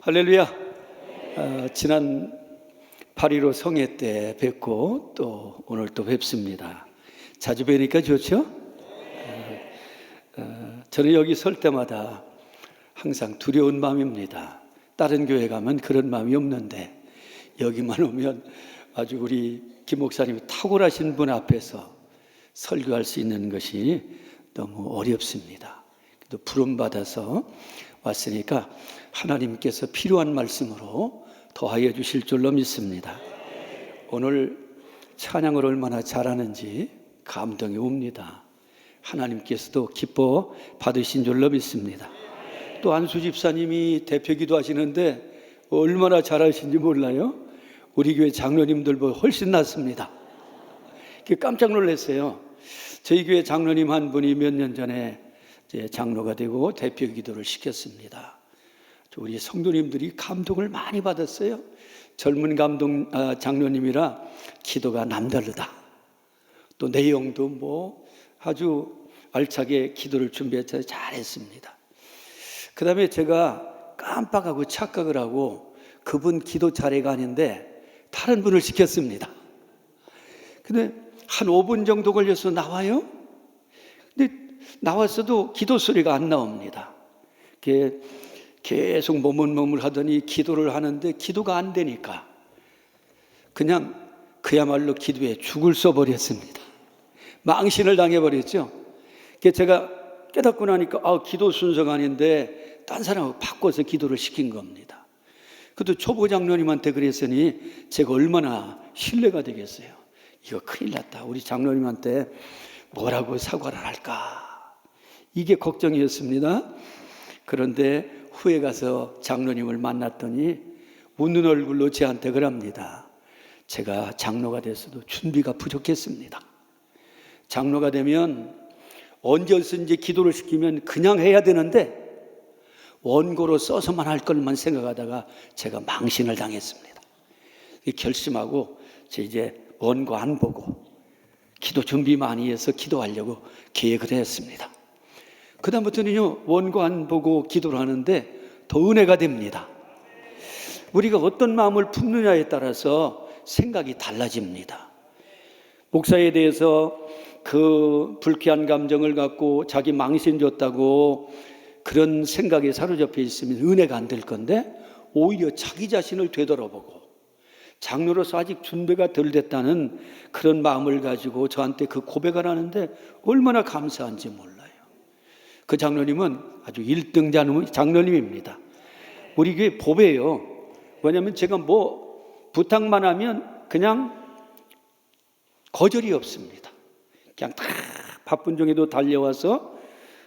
할렐루야. 지난 8.15 성회 때 뵙고 또 오늘 또 뵙습니다. 자주 뵈니까 좋죠? 저는 여기 설 때마다 항상 두려운 마음입니다. 다른 교회 가면 그런 마음이 없는데 여기만 오면 아주 우리 김 목사님이 탁월하신 분 앞에서 설교할 수 있는 것이 너무 어렵습니다. 또 부름받아서 왔으니까 하나님께서 필요한 말씀으로 더하여 주실 줄로 믿습니다. 오늘 찬양을 얼마나 잘하는지 감동이 옵니다. 하나님께서도 기뻐 받으신 줄로 믿습니다. 또 안수 집사님이 대표 기도하시는데 얼마나 잘하신지 몰라요. 우리 교회 장로님들보다 훨씬 낫습니다. 깜짝 놀랐어요. 저희 교회 장로님 한 분이 몇 년 전에 이제 장로가 되고 대표 기도를 시켰습니다. 우리 성도님들이 감동을 많이 받았어요. 젊은 장로님이라 기도가 남다르다. 또 내용도 뭐 아주 알차게 기도를 준비해서 잘했습니다. 그 다음에 제가 깜빡하고 착각을 하고 그분 기도 자리가 아닌데 다른 분을 시켰습니다. 근데 한 5분 정도 걸려서 나와요. 근데 나왔어도 기도 소리가 안 나옵니다. 계속 머물머물 하더니 기도를 하는데 기도가 안 되니까 그냥 그야말로 기도에 죽을 써버렸습니다. 망신을 당해버렸죠. 제가 깨닫고 나니까 기도 순서가 아닌데 딴 사람하고 바꿔서 기도를 시킨 겁니다. 그것도 초보 장로님한테 그랬으니 제가 얼마나 신뢰가 되겠어요. 이거 큰일 났다. 우리 장로님한테 뭐라고 사과를 할까. 이게 걱정이었습니다. 그런데 후에 가서 장로님을 만났더니 웃는 얼굴로 저한테 그럽니다. 제가 장로가 됐어도 준비가 부족했습니다. 장로가 되면 언제 어디서든지 기도를 시키면 그냥 해야 되는데 원고로 써서만 할 것만 생각하다가 제가 망신을 당했습니다. 결심하고 이제 원고 안 보고 기도 준비 많이 해서 기도하려고 계획을 했습니다. 그 다음부터는요, 원고 안 보고 기도를 하는데 더 은혜가 됩니다. 우리가 어떤 마음을 품느냐에 따라서 생각이 달라집니다. 목사에 대해서 그 불쾌한 감정을 갖고 자기 망신 줬다고 그런 생각에 사로잡혀 있으면 은혜가 안 될 건데 오히려 자기 자신을 되돌아보고 장로로서 아직 준비가 덜 됐다는 그런 마음을 가지고 저한테 그 고백을 하는데 얼마나 감사한지 몰라요. 그 장로님은 아주 1등 장로님입니다. 우리 교회 보배예요. 왜냐하면 제가 뭐 부탁만 하면 그냥 거절이 없습니다. 그냥 다 바쁜 중에도 달려와서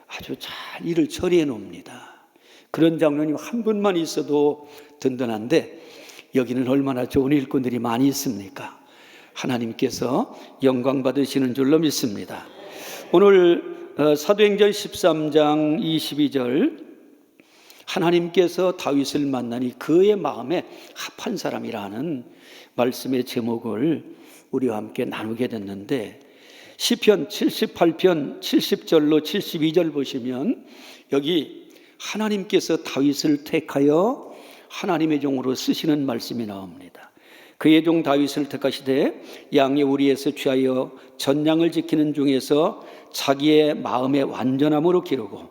아주 잘 일을 처리해 놓습니다. 그런 장로님 한 분만 있어도 든든한데 여기는 얼마나 좋은 일꾼들이 많이 있습니까? 하나님께서 영광 받으시는 줄로 믿습니다. 오늘 사도행전 13장 22절 하나님께서 다윗을 만나니 그의 마음에 합한 사람이라는 말씀의 제목을 우리와 함께 나누게 됐는데 시편 78편 70절로 72절 보시면 여기 하나님께서 다윗을 택하여 하나님의 종으로 쓰시는 말씀이 나옵니다. 그의 종 다윗을 택하시되 양의 우리에서 취하여 전량을 지키는 중에서 자기의 마음의 완전함으로 기르고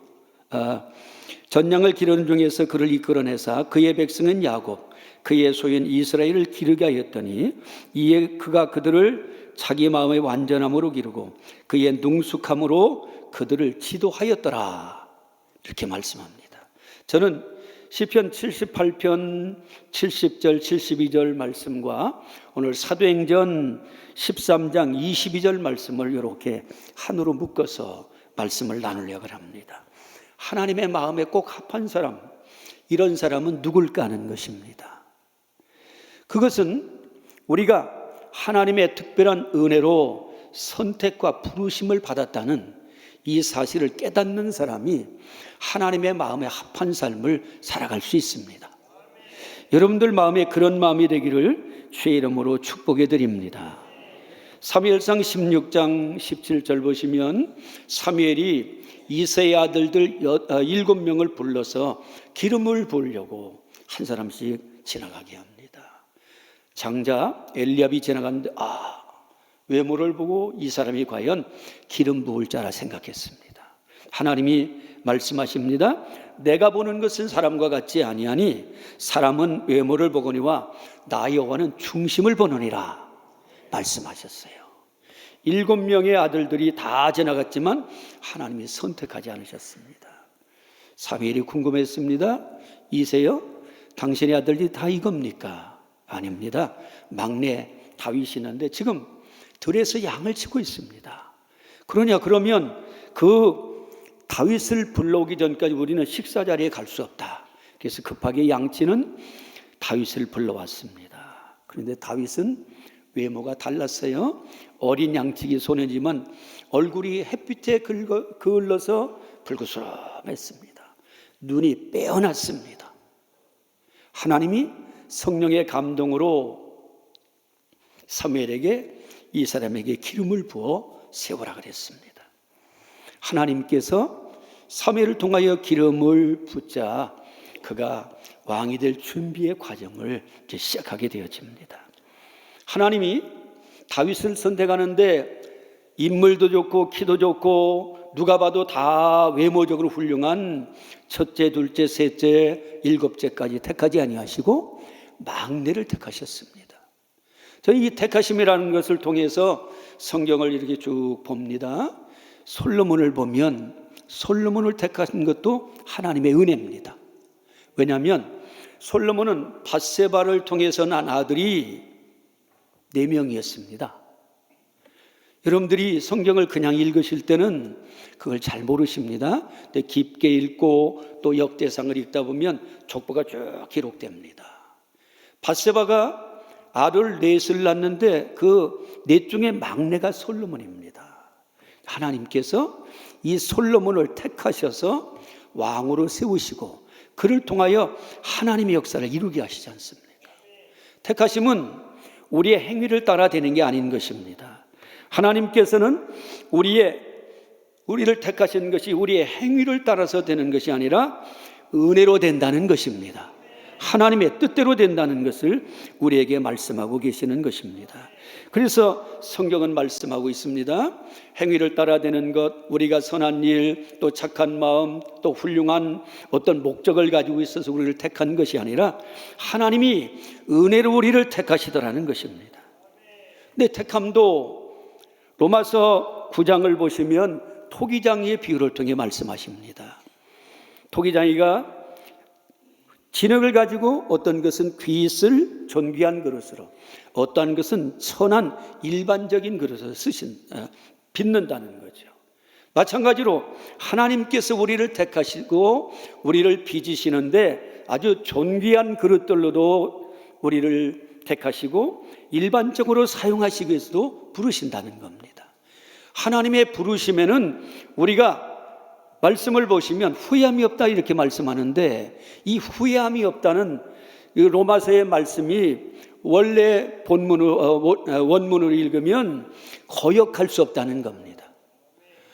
전량을 기르는 중에서 그를 이끌어내사 그의 백성은 야곱 그의 소유인 이스라엘을 기르게 하였더니 이에 그가 그들을 자기 마음의 완전함으로 기르고 그의 능숙함으로 그들을 지도하였더라. 이렇게 말씀합니다. 저는 시편 78편 70절 72절 말씀과 오늘 사도행전 13장 22절 말씀을 이렇게 한으로 묶어서 말씀을 나누려고 합니다. 하나님의 마음에 꼭 합한 사람, 이런 사람은 누굴까 하는 것입니다. 그것은 우리가 하나님의 특별한 은혜로 선택과 부르심을 받았다는 이 사실을 깨닫는 사람이 하나님의 마음에 합한 삶을 살아갈 수 있습니다. 여러분들 마음에 그런 마음이 되기를 주의 이름으로 축복해 드립니다. 사무엘상 16장 17절 보시면 사무엘이 이새의 아들들 7명을 불러서 기름을 부으려고 한 사람씩 지나가게 합니다. 장자 엘리압이 지나갔는데 외모를 보고 이 사람이 과연 기름 부을 자라 생각했습니다. 하나님이 말씀하십니다. 내가 보는 것은 사람과 같지 아니하니 사람은 외모를 보거니와 나 여호와는 중심을 보느니라 말씀하셨어요. 7명의 아들들이 다 지나갔지만 하나님이 선택하지 않으셨습니다. 사무엘이 궁금했습니다. 이세요? 당신의 아들들이 다 이겁니까? 아닙니다. 막내 다윗이 있는데 지금 들에서 양을 치고 있습니다. 그러면 그 다윗을 불러오기 전까지 우리는 식사 자리에 갈 수 없다. 그래서 급하게 양치는 다윗을 불러왔습니다. 그런데 다윗은 외모가 달랐어요. 어린 양치기 소년이지만 얼굴이 햇빛에 그을러서 불그스름했습니다. 눈이 빼어났습니다. 하나님이 성령의 감동으로 사무엘에게 이 사람에게 기름을 부어 세우라 그랬습니다. 하나님께서 사무엘을 통하여 기름을 붓자 그가 왕이 될 준비의 과정을 이제 시작하게 되어집니다. 하나님이 다윗을 선택하는데 인물도 좋고 키도 좋고 누가 봐도 다 외모적으로 훌륭한 첫째, 둘째, 셋째, 일곱째까지 택하지 아니하시고 막내를 택하셨습니다. 저희 이 택하심이라는 것을 통해서 성경을 이렇게 쭉 봅니다. 솔로몬을 보면 솔로몬을 택하신 것도 하나님의 은혜입니다. 왜냐하면 솔로몬은 밧세바를 통해서 난 아들이 4명이었습니다. 여러분들이 성경을 그냥 읽으실 때는 그걸 잘 모르십니다. 근데 깊게 읽고 또 역대상을 읽다 보면 족보가 쭉 기록됩니다. 밧세바가 아들 넷을 낳는데 그 넷 중에 막내가 솔로몬입니다. 하나님께서 이 솔로몬을 택하셔서 왕으로 세우시고 그를 통하여 하나님의 역사를 이루게 하시지 않습니까? 택하심은 우리의 행위를 따라 되는 게 아닌 것입니다. 하나님께서는 우리를 택하신 것이 우리의 행위를 따라서 되는 것이 아니라 은혜로 된다는 것입니다. 하나님의 뜻대로 된다는 것을 우리에게 말씀하고 계시는 것입니다. 그래서 성경은 말씀하고 있습니다. 행위를 따라 되는 것, 우리가 선한 일, 또 착한 마음, 또 훌륭한 어떤 목적을 가지고 있어서 우리를 택한 것이 아니라 하나님이 은혜로 우리를 택하시더라는 것입니다. 근데 택함도 로마서 9장을 보시면 토기장이의 비유를 통해 말씀하십니다. 토기장이가 진흙을 가지고 어떤 것은 귀있을 존귀한 그릇으로, 어떠한 것은 천한 일반적인 그릇으로 빚는다는 거죠. 마찬가지로 하나님께서 우리를 택하시고 우리를 빚으시는데 아주 존귀한 그릇들로도 우리를 택하시고 일반적으로 사용하시기 위해서도 부르신다는 겁니다. 하나님의 부르심에는 우리가 말씀을 보시면 후회함이 없다 이렇게 말씀하는데 이 후회함이 없다는 로마서의 말씀이 원래 원문으로 읽으면 거역할 수 없다는 겁니다.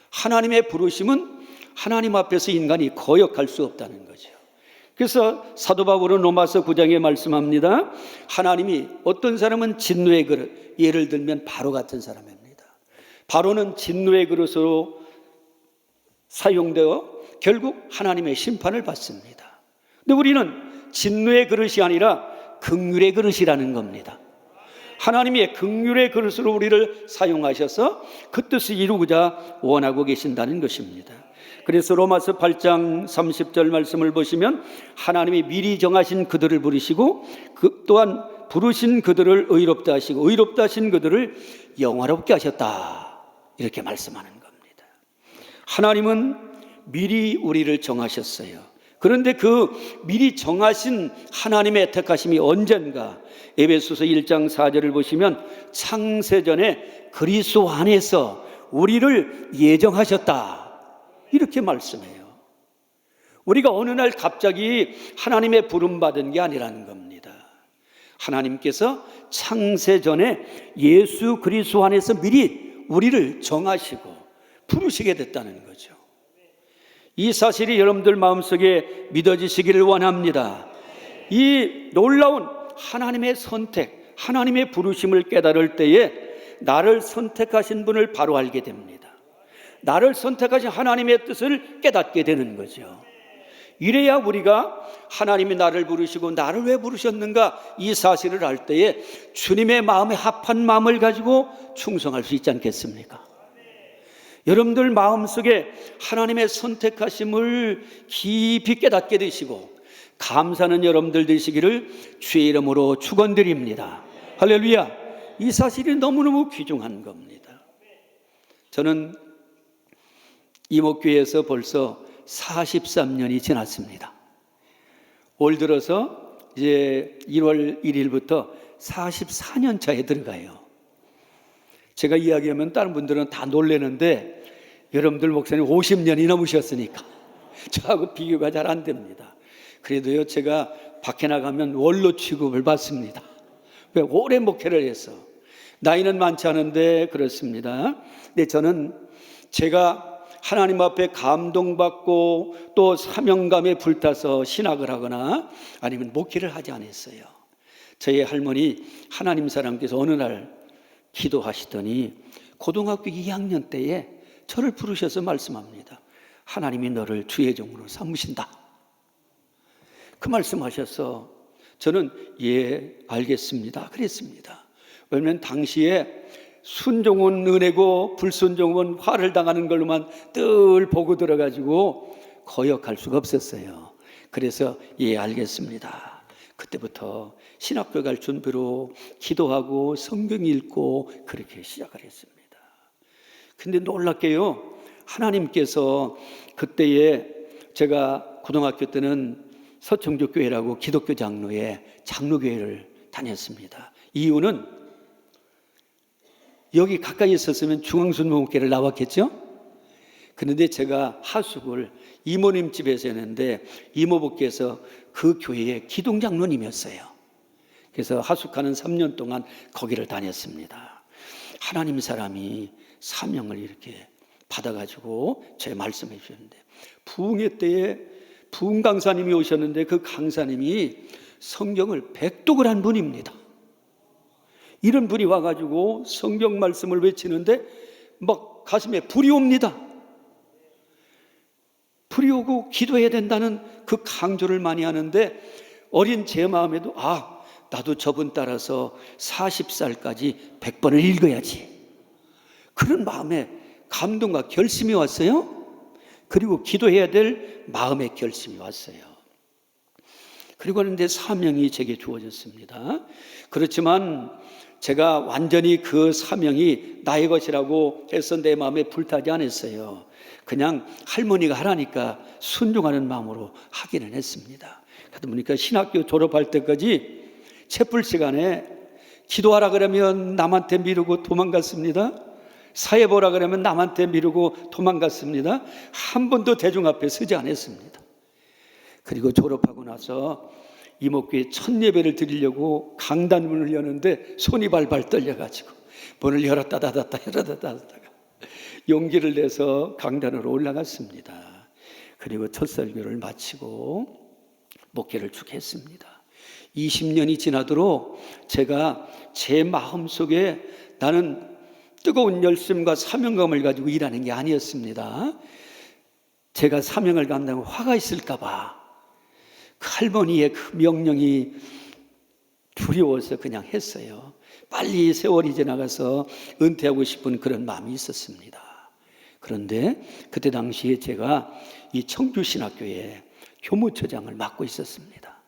하나님의 부르심은 하나님 앞에서 인간이 거역할 수 없다는 거죠. 그래서 사도 바울은 로마서 9장에 말씀합니다. 하나님이 어떤 사람은 진노의 그릇, 예를 들면 바로 같은 사람입니다. 바로는 진노의 그릇으로 사용되어 결국 하나님의 심판을 받습니다. 근데 우리는 진노의 그릇이 아니라 긍휼의 그릇이라는 겁니다. 하나님의 긍휼의 그릇으로 우리를 사용하셔서 그 뜻을 이루고자 원하고 계신다는 것입니다. 그래서 로마서 8장 30절 말씀을 보시면 하나님이 미리 정하신 그들을 부르시고 또한 부르신 그들을 의롭다 하시고 의롭다 하신 그들을 영화롭게 하셨다 이렇게 말씀하는 겁니다. 하나님은 미리 우리를 정하셨어요. 그런데 그 미리 정하신 하나님의 택하심이 언젠가 에베소서 1장 4절을 보시면 창세전에 그리스도 안에서 우리를 예정하셨다 이렇게 말씀해요. 우리가 어느 날 갑자기 하나님의 부름받은 게 아니라는 겁니다. 하나님께서 창세전에 예수 그리스도 안에서 미리 우리를 정하시고 부르시게 됐다는 거죠. 이 사실이 여러분들 마음속에 믿어지시기를 원합니다. 이 놀라운 하나님의 선택, 하나님의 부르심을 깨달을 때에 나를 선택하신 분을 바로 알게 됩니다. 나를 선택하신 하나님의 뜻을 깨닫게 되는 거죠. 이래야 우리가 하나님이 나를 부르시고 나를 왜 부르셨는가 이 사실을 알 때에 주님의 마음에 합한 마음을 가지고 충성할 수 있지 않겠습니까? 여러분들 마음속에 하나님의 선택하심을 깊이 깨닫게 되시고 감사하는 여러분들 되시기를 주의 이름으로 축원드립니다. 할렐루야. 이 사실이 너무너무 귀중한 겁니다. 저는 이목교회에서 벌써 43년이 지났습니다. 올 들어서 이제 1월 1일부터 44년 차에 들어가요. 제가 이야기하면 다른 분들은 다 놀라는데 여러분들 목사님 50년이 넘으셨으니까 저하고 비교가 잘 안 됩니다. 그래도요, 제가 밖에 나가면 원로 취급을 받습니다. 왜? 오래 목회를 해서. 나이는 많지 않은데 그렇습니다. 근데 저는 제가 하나님 앞에 감동받고 또 사명감에 불타서 신학을 하거나 아니면 목회를 하지 않았어요. 저희 할머니 하나님 사람께서 어느 날 기도하시더니 고등학교 2학년 때에 저를 부르셔서 말씀합니다. 하나님이 너를 주의 종으로 삼으신다. 그 말씀하셔서 저는 예, 알겠습니다 그랬습니다. 왜냐하면 당시에 순종은 은혜고 불순종은 화를 당하는 걸로만 늘 보고 들어가지고 거역할 수가 없었어요. 그래서 예, 알겠습니다. 그때부터 신학교 갈 준비로 기도하고 성경 읽고 그렇게 시작을 했습니다. 근데 놀랍게요, 하나님께서 그때에 제가 고등학교 때는 서청주교회라고 기독교 장로의 장로교회를 다녔습니다. 이유는 여기 가까이 있었으면 중앙순복음교회를 나왔겠죠? 그런데 제가 하숙을 이모님 집에서 했는데 이모부께서 그 교회의 기동장로님이었어요. 그래서 하숙하는 3년 동안 거기를 다녔습니다. 하나님 사람이 사명을 이렇게 받아가지고 제 말씀해 주셨는데 부흥회 때에 부흥 강사님이 오셨는데 그 강사님이 성경을 백독을 한 분입니다. 이런 분이 와가지고 성경 말씀을 외치는데 막 가슴에 불이 옵니다. 불이 오고 기도해야 된다는 그 강조를 많이 하는데 어린 제 마음에도 나도 저분 따라서 40살까지 100번을 읽어야지. 그런 마음에 감동과 결심이 왔어요. 그리고 기도해야 될 마음의 결심이 왔어요. 그리고 하는데 사명이 제게 주어졌습니다. 그렇지만 제가 완전히 그 사명이 나의 것이라고 해서 내 마음에 불타지 않았어요. 그냥 할머니가 하라니까 순종하는 마음으로 하기는 했습니다. 그러다 보니까 신학교 졸업할 때까지 채플 시간에 기도하라 그러면 남한테 미루고 도망갔습니다. 사회 보라 그러면 남한테 미루고 도망갔습니다. 한 번도 대중 앞에 서지 않았습니다. 그리고 졸업하고 나서 이목교회 첫 예배를 드리려고 강단문을 여는데 손이 발발 떨려가지고 문을 열었다 닫았다 열었다 닫았다가 용기를 내서 강단으로 올라갔습니다. 그리고 첫 설교를 마치고 목회를 쭉 했습니다. 20년이 지나도록 제가 제 마음속에 나는 뜨거운 열심과 사명감을 가지고 일하는 게 아니었습니다. 제가 사명을 감당하고 화가 있을까 봐 그 할머니의 그 명령이 두려워서 그냥 했어요. 빨리 세월이 지나가서 은퇴하고 싶은 그런 마음이 있었습니다. 그런데 그때 당시에 제가 이 청주신학교에 교무처장을 맡고 있었습니다.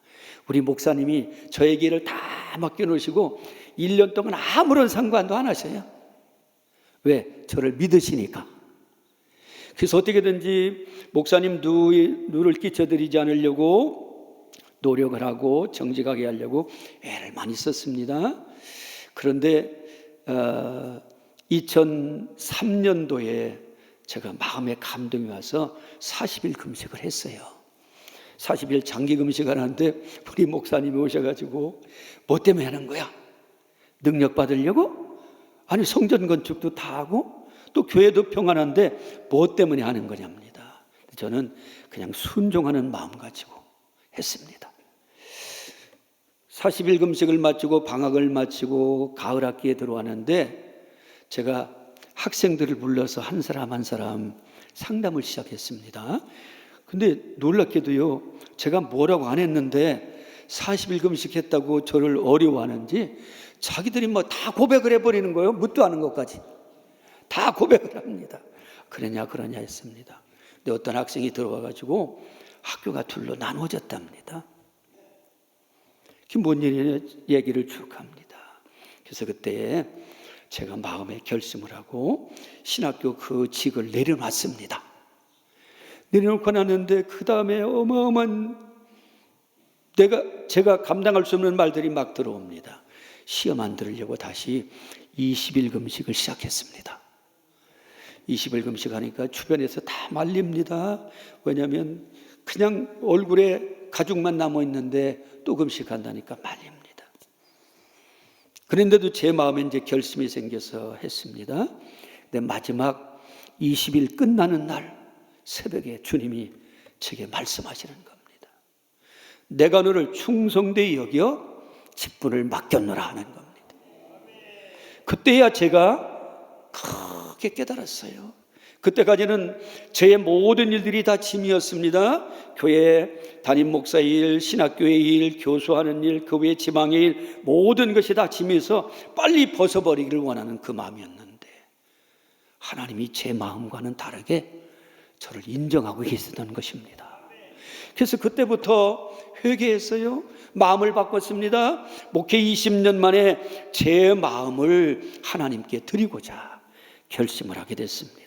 우리 목사님이 저에게 일을 다 맡겨놓으시고 1년 동안 아무런 상관도 안 하셔요. 왜? 저를 믿으시니까. 그래서 어떻게든지 목사님 누를 끼쳐드리지 않으려고 노력을 하고 정직하게 하려고 애를 많이 썼습니다. 그런데 2003년도에 제가 마음에 감동이 와서 40일 금식을 했어요. 40일 장기 금식을 하는데 우리 목사님이 오셔가지고 뭐 때문에 하는 거야? 능력 받으려고? 아니 성전 건축도 다 하고 또 교회도 평안한데 뭐 때문에 하는 거냐입니다. 저는 그냥 순종하는 마음 가지고 했습니다. 40일 금식을 마치고 방학을 마치고 가을 학기에 들어왔는데 제가 학생들을 불러서 한 사람 한 사람 상담을 시작했습니다. 근데 놀랍게도요, 제가 뭐라고 안 했는데 40일 금식했다고 저를 어려워하는지 자기들이 뭐 다 고백을 해버리는 거예요. 묻도 않은 것까지 다 고백을 합니다. 그러냐 했습니다. 근데 어떤 학생이 들어와가지고 학교가 둘로 나눠졌답니다. 그게 뭔 일이냐 얘기를 쭉 합니다. 그래서 그때 제가 마음에 결심을 하고 신학교 그 직을 내려놨습니다. 내려놓고 났는데 그 다음에 어마어마한 제가 감당할 수 없는 말들이 막 들어옵니다. 시험 안 들으려고 다시 20일 금식을 시작했습니다. 20일 금식하니까 주변에서 다 말립니다. 왜냐하면 그냥 얼굴에 가죽만 남아있는데 또 금식한다니까 말립니다. 그런데도 제 마음에 이제 결심이 생겨서 했습니다. 근데 마지막 20일 끝나는 날 새벽에 주님이 제게 말씀하시는 겁니다. 내가 너를 충성되이 여겨 직분을 맡겼노라 하는 겁니다. 그때야 제가 크게 깨달았어요. 그때까지는 제 모든 일들이 다 짐이었습니다. 교회 담임 목사의 일, 신학교의 일, 교수하는 일, 그 외 지방의 일, 모든 것이 다 짐에서 빨리 벗어버리기를 원하는 그 마음이었는데 하나님이 제 마음과는 다르게 저를 인정하고 계시던 것입니다. 그래서 그때부터 회개했어요. 마음을 바꿨습니다. 목회 20년 만에 제 마음을 하나님께 드리고자 결심을 하게 됐습니다.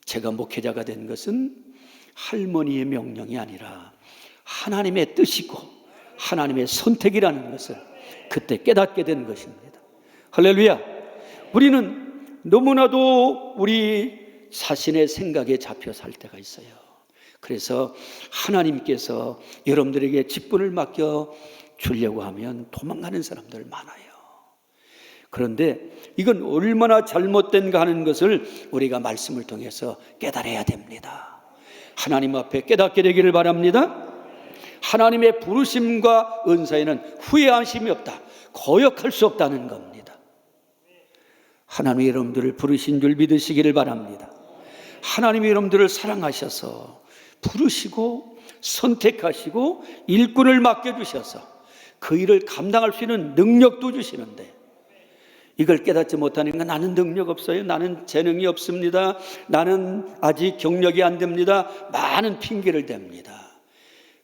제가 목회자가 된 것은 할머니의 명령이 아니라 하나님의 뜻이고 하나님의 선택이라는 것을 그때 깨닫게 된 것입니다. 할렐루야. 우리는 너무나도 우리 자신의 생각에 잡혀 살 때가 있어요. 그래서 하나님께서 여러분들에게 직분을 맡겨 주려고 하면 도망가는 사람들 많아요. 그런데 이건 얼마나 잘못된가 하는 것을 우리가 말씀을 통해서 깨달아야 됩니다. 하나님 앞에 깨닫게 되기를 바랍니다. 하나님의 부르심과 은사에는 후회하심이 없다, 거역할 수 없다는 겁니다. 하나님이 여러분들을 부르신 줄 믿으시기를 바랍니다. 하나님이 여러분들을 사랑하셔서 부르시고 선택하시고 일꾼을 맡겨주셔서 그 일을 감당할 수 있는 능력도 주시는데 이걸 깨닫지 못하니까 나는 능력 없어요, 나는 재능이 없습니다, 나는 아직 경력이 안 됩니다, 많은 핑계를 댑니다.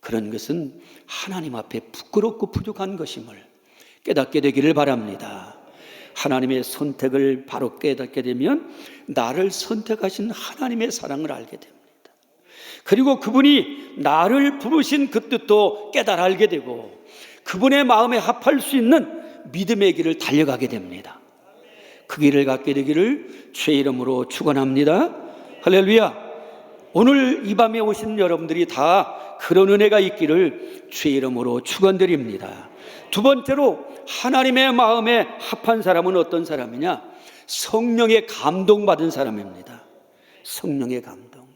그런 것은 하나님 앞에 부끄럽고 부족한 것임을 깨닫게 되기를 바랍니다. 하나님의 선택을 바로 깨닫게 되면 나를 선택하신 하나님의 사랑을 알게 됩니다. 그리고 그분이 나를 부르신 그 뜻도 깨달아 알게 되고 그분의 마음에 합할 수 있는 믿음의 길을 달려가게 됩니다. 그 길을 갖게 되기를 주의 이름으로 축원합니다. 할렐루야. 오늘 이 밤에 오신 여러분들이 다 그런 은혜가 있기를 주의 이름으로 축원드립니다. 두 번째로 하나님의 마음에 합한 사람은 어떤 사람이냐? 성령의 감동받은 사람입니다. 성령의 감동.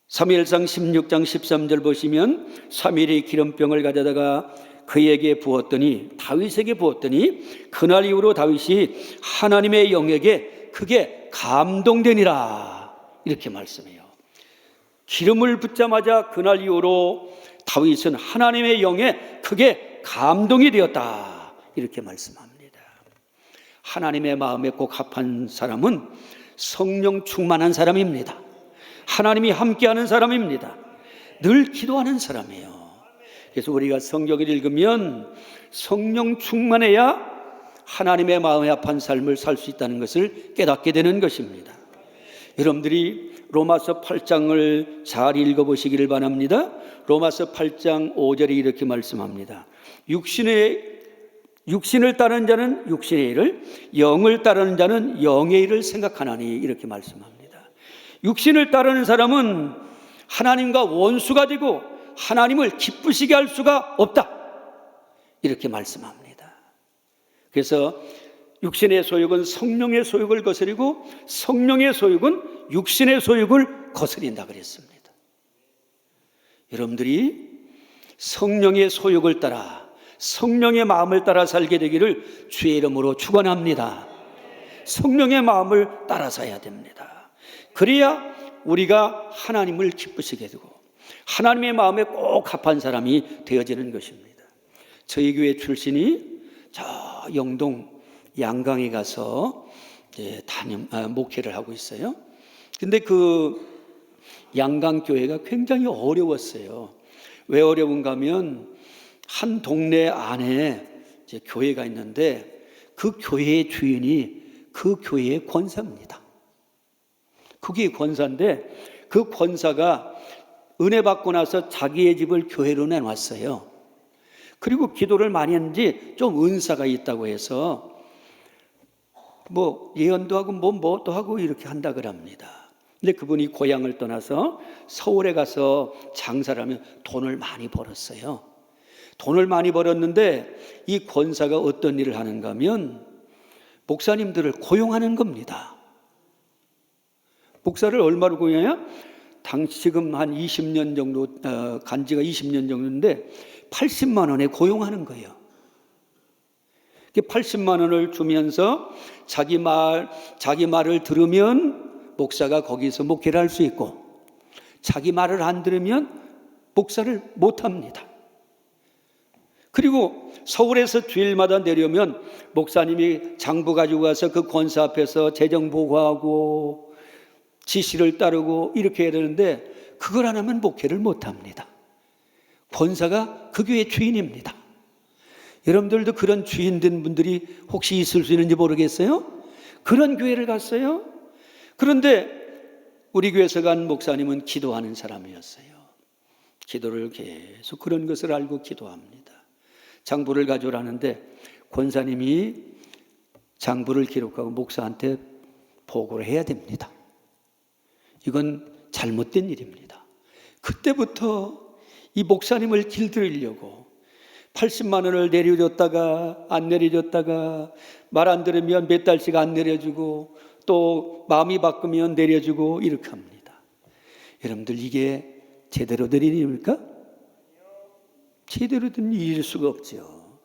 사무엘상 16장 13절 보시면 사무엘이 기름병을 가져다가 그에게 부었더니 다윗에게 부었더니 그날 이후로 다윗이 하나님의 영에게 크게 감동되니라 이렇게 말씀해요. 기름을 붓자마자 그날 이후로 다윗은 하나님의 영에 크게 감동이 되었다 이렇게 말씀합니다. 하나님의 마음에 꼭 합한 사람은 성령 충만한 사람입니다. 하나님이 함께하는 사람입니다. 늘 기도하는 사람이에요. 그래서 우리가 성경을 읽으면 성령 충만해야 하나님의 마음에 합한 삶을 살 수 있다는 것을 깨닫게 되는 것입니다. 여러분들이 로마서 8장을 잘 읽어보시기를 바랍니다. 로마서 8장 5절에 이렇게 말씀합니다. 육신을 따르는 자는 육신의 일을, 영을 따르는 자는 영의 일을 생각하나니 이렇게 말씀합니다. 육신을 따르는 사람은 하나님과 원수가 되고 하나님을 기쁘시게 할 수가 없다 이렇게 말씀합니다. 그래서 육신의 소욕은 성령의 소욕을 거스리고 성령의 소욕은 육신의 소욕을 거스린다 그랬습니다. 여러분들이 성령의 소욕을 따라 성령의 마음을 따라 살게 되기를 주의 이름으로 축원합니다. 성령의 마음을 따라 살아야 됩니다. 그래야 우리가 하나님을 기쁘시게 되고 하나님의 마음에 꼭 합한 사람이 되어지는 것입니다. 저희 교회 출신이 저 영동 양강에 가서 목회를 하고 있어요. 근데 그 양강교회가 굉장히 어려웠어요. 왜 어려운가 하면 한 동네 안에 이제 교회가 있는데 그 교회의 주인이 그 교회의 권사입니다. 그게 권사인데 그 권사가 은혜 받고 나서 자기의 집을 교회로 내놨어요. 그리고 기도를 많이 했는지 좀 은사가 있다고 해서 뭐 예언도 하고 뭐도 하고 이렇게 한다 그럽니다. 근데 그분이 고향을 떠나서 서울에 가서 장사를 하면 돈을 많이 벌었어요. 돈을 많이 벌었는데 이 권사가 어떤 일을 하는가 하면 목사님들을 고용하는 겁니다. 목사를 얼마로 고용해요? 지금 한 20년 정도 간지가 20년 정도인데 80만 원에 고용하는 거예요. 80만 원을 주면서 자기 말을 들으면 목사가 거기서 목회를 할 수 있고 자기 말을 안 들으면 목사를 못 합니다. 그리고 서울에서 주일마다 내려오면 목사님이 장부 가지고 가서 그 권사 앞에서 재정 보고하고 지시를 따르고 이렇게 해야 되는데 그걸 안 하면 목회를 못 합니다. 권사가 그 교회 주인입니다. 여러분들도 그런 주인 된 분들이 혹시 있을 수 있는지 모르겠어요? 그런 교회를 갔어요. 그런데 우리 교회에서 간 목사님은 기도하는 사람이었어요. 기도를 계속 그런 것을 알고 기도합니다. 장부를 가져오라는데 권사님이 장부를 기록하고 목사한테 보고를 해야 됩니다. 이건 잘못된 일입니다. 그때부터 이 목사님을 길들이려고 80만 원을 내려줬다가 안 내려줬다가 말 안 들으면 몇 달씩 안 내려주고 또 마음이 바꾸면 내려주고 이렇게 합니다. 여러분들 이게 제대로 된 일입니까? 제대로 된 일일 수가 없죠.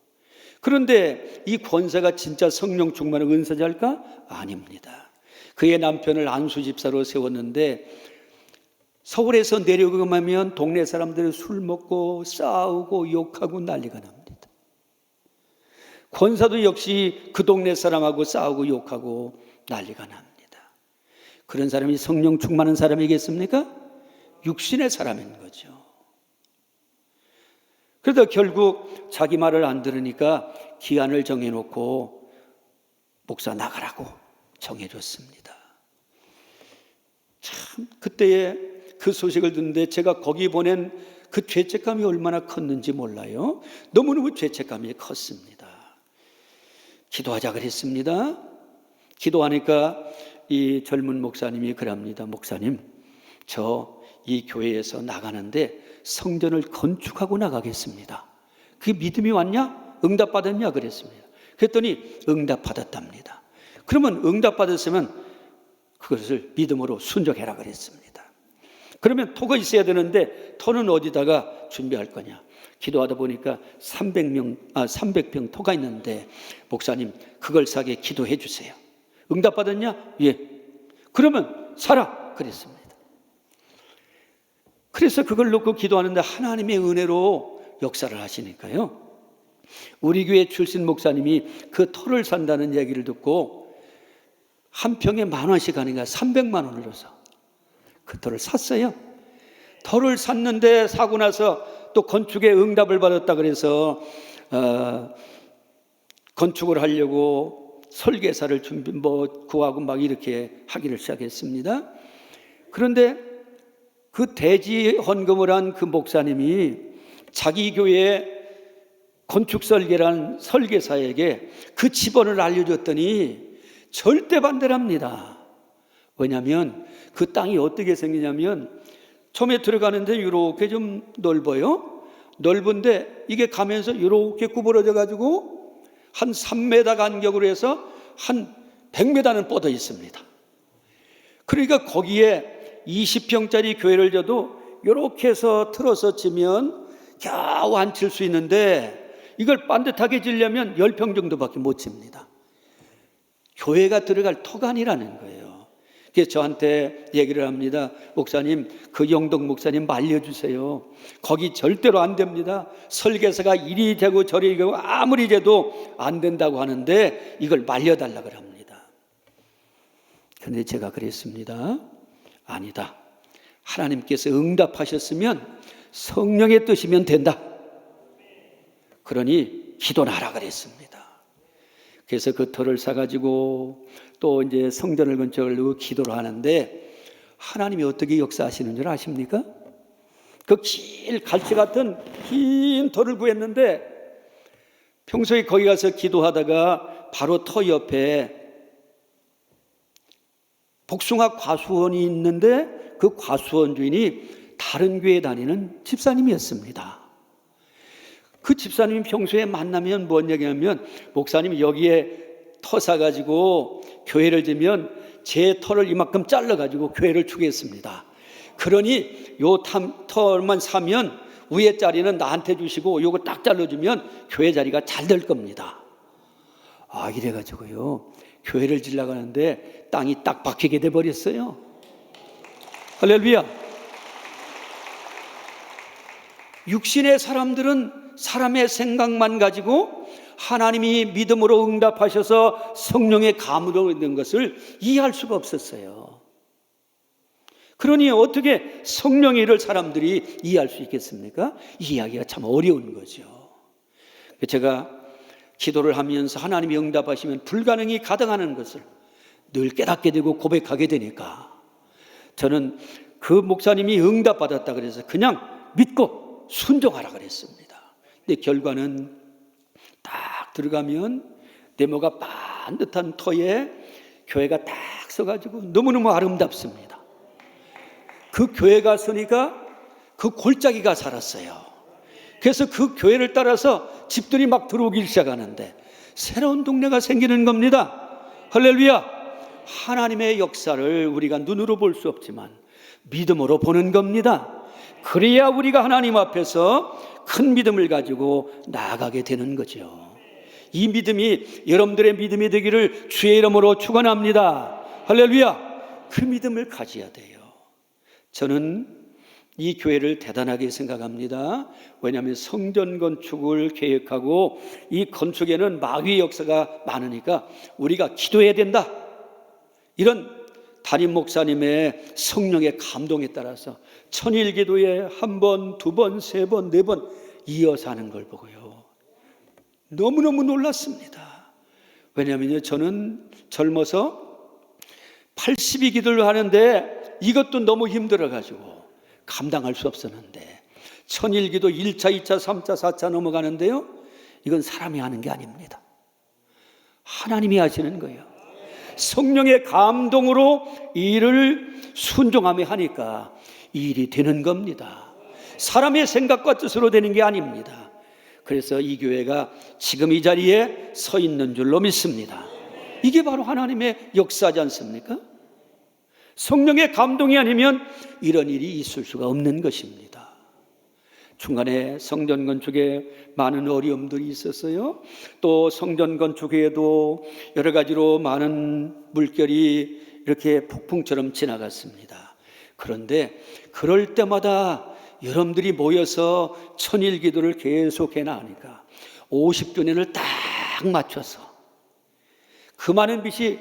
그런데 이 권사가 진짜 성령 충만한 은사자일까? 아닙니다. 그의 남편을 안수 집사로 세웠는데 서울에서 내려가면 동네 사람들이 술 먹고 싸우고 욕하고 난리가 납니다. 권사도 역시 그 동네 사람하고 싸우고 욕하고 난리가 납니다. 그런 사람이 성령 충만한 사람이겠습니까? 육신의 사람인 거죠. 그러다 결국 자기 말을 안 들으니까 기한을 정해놓고 목사 나가라고 정해줬습니다. 참 그때에 그 소식을 듣는데 제가 거기 보낸 그 죄책감이 얼마나 컸는지 몰라요. 너무너무 죄책감이 컸습니다. 기도하자 그랬습니다. 기도하니까 이 젊은 목사님이 그럽니다. 목사님, 저 이 교회에서 나가는데 성전을 건축하고 나가겠습니다. 그게 믿음이 왔냐? 응답받았냐? 그랬습니다. 그랬더니 응답받았답니다. 그러면 응답받았으면 그것을 믿음으로 순종해라 그랬습니다. 그러면 토가 있어야 되는데 토는 어디다가 준비할 거냐? 기도하다 보니까 300평 토가 있는데 목사님 그걸 사게 기도해 주세요. 응답받았냐? 예. 그러면 사라 그랬습니다. 그래서 그걸 놓고 기도하는데 하나님의 은혜로 역사를 하시니까요. 우리 교회 출신 목사님이 그 토를 산다는 얘기를 듣고 한 평에 10,000원씩 하니까 300만 원을 줘서 그 토를 샀어요. 토를 샀는데 사고 나서 또 건축에 응답을 받았다 그래서 건축을 하려고 설계사를 구하고 막 이렇게 하기를 시작했습니다. 그런데 그 대지 헌금을 한 그 목사님이 자기 교회 건축 설계란 설계사에게 그 지번을 알려줬더니 절대 반대를 합니다. 왜냐하면 그 땅이 어떻게 생기냐면 처음에 들어가는데 이렇게 좀 넓어요. 넓은데 이게 가면서 이렇게 구부러져 가지고 한 3m 간격으로 해서 한 100m는 뻗어 있습니다. 그러니까 거기에 20평짜리 교회를 져도 이렇게 해서 틀어서 치면 겨우 안 칠 수 있는데 이걸 반듯하게 지려면 10평 정도밖에 못 칩니다. 교회가 들어갈 토간이라는 거예요. 그래서 저한테 얘기를 합니다. 목사님, 그 영동 목사님 말려주세요. 거기 절대로 안 됩니다. 설계사가 이리 되고 저리 되고 아무리 돼도 안 된다고 하는데 이걸 말려달라고 합니다. 그런데 제가 그랬습니다. 아니다. 하나님께서 응답하셨으면 성령의 뜻이면 된다. 그러니 기도를 하라 그랬습니다. 그래서 그 터를 사가지고 또 이제 성전을 건축을 넣고 기도를 하는데 하나님이 어떻게 역사하시는 줄 아십니까? 그 길 갈치 같은 긴 터를 구했는데 평소에 거기 가서 기도하다가 바로 터 옆에 복숭아 과수원이 있는데 그 과수원 주인이 다른 교회 다니는 집사님이었습니다. 그 집사님이 평소에 만나면 뭔 얘기하면 목사님 여기에 터 사가지고 교회를 지면 제 터를 이만큼 잘라가지고 교회를 주겠습니다. 그러니 요 터만 사면 위에 자리는 나한테 주시고 요거 딱 잘라주면 교회 자리가 잘 될 겁니다. 아, 이래가지고요 교회를 지려고 하는데 땅이 딱 박히게 돼버렸어요. 할렐루야. 육신의 사람들은 사람의 생각만 가지고 하나님이 믿음으로 응답하셔서 성령의 감으로 있는 것을 이해할 수가 없었어요. 그러니 어떻게 성령의 일을 사람들이 이해할 수 있겠습니까? 이해하기가 참 어려운 거죠. 제가 기도를 하면서 하나님이 응답하시면 불가능이 가능하는 것을 늘 깨닫게 되고 고백하게 되니까 저는 그 목사님이 응답받았다 그래서 그냥 믿고 순종하라 그랬습니다. 근데 결과는 딱 들어가면 네모가 반듯한 터에 교회가 딱 서가지고 너무너무 아름답습니다. 그 교회가 서니까 그 골짜기가 살았어요. 그래서 그 교회를 따라서 집들이 막 들어오기 시작하는데 새로운 동네가 생기는 겁니다. 할렐루야. 하나님의 역사를 우리가 눈으로 볼 수 없지만 믿음으로 보는 겁니다. 그래야 우리가 하나님 앞에서 큰 믿음을 가지고 나아가게 되는 거죠. 이 믿음이 여러분들의 믿음이 되기를 주의 이름으로 축원합니다. 할렐루야. 그 믿음을 가져야 돼요. 저는 이 교회를 대단하게 생각합니다. 왜냐하면 성전 건축을 계획하고 이 건축에는 마귀의 역사가 많으니까 우리가 기도해야 된다. 이런 담임 목사님의 성령의 감동에 따라서 천일 기도에 한 번, 두 번, 세 번, 네 번 이어서 하는 걸 보고요 너무너무 놀랐습니다. 왜냐하면 저는 젊어서 80이 기도를 하는데 이것도 너무 힘들어가지고 감당할 수 없었는데 천일 기도 1차, 2차, 3차, 4차 넘어가는데요 이건 사람이 하는 게 아닙니다. 하나님이 하시는 거예요. 성령의 감동으로 일을 순종하며 하니까 이 일이 되는 겁니다. 사람의 생각과 뜻으로 되는 게 아닙니다. 그래서 이 교회가 지금 이 자리에 서 있는 줄로 믿습니다. 이게 바로 하나님의 역사지 않습니까? 성령의 감동이 아니면 이런 일이 있을 수가 없는 것입니다. 중간에 성전 건축에 많은 어려움들이 있었어요. 또 성전 건축에도 여러 가지로 많은 물결이 이렇게 폭풍처럼 지나갔습니다. 그런데 그럴 때마다 여러분들이 모여서 천일 기도를 계속해 나가니까 50주년을 딱 맞춰서 그 많은 빛이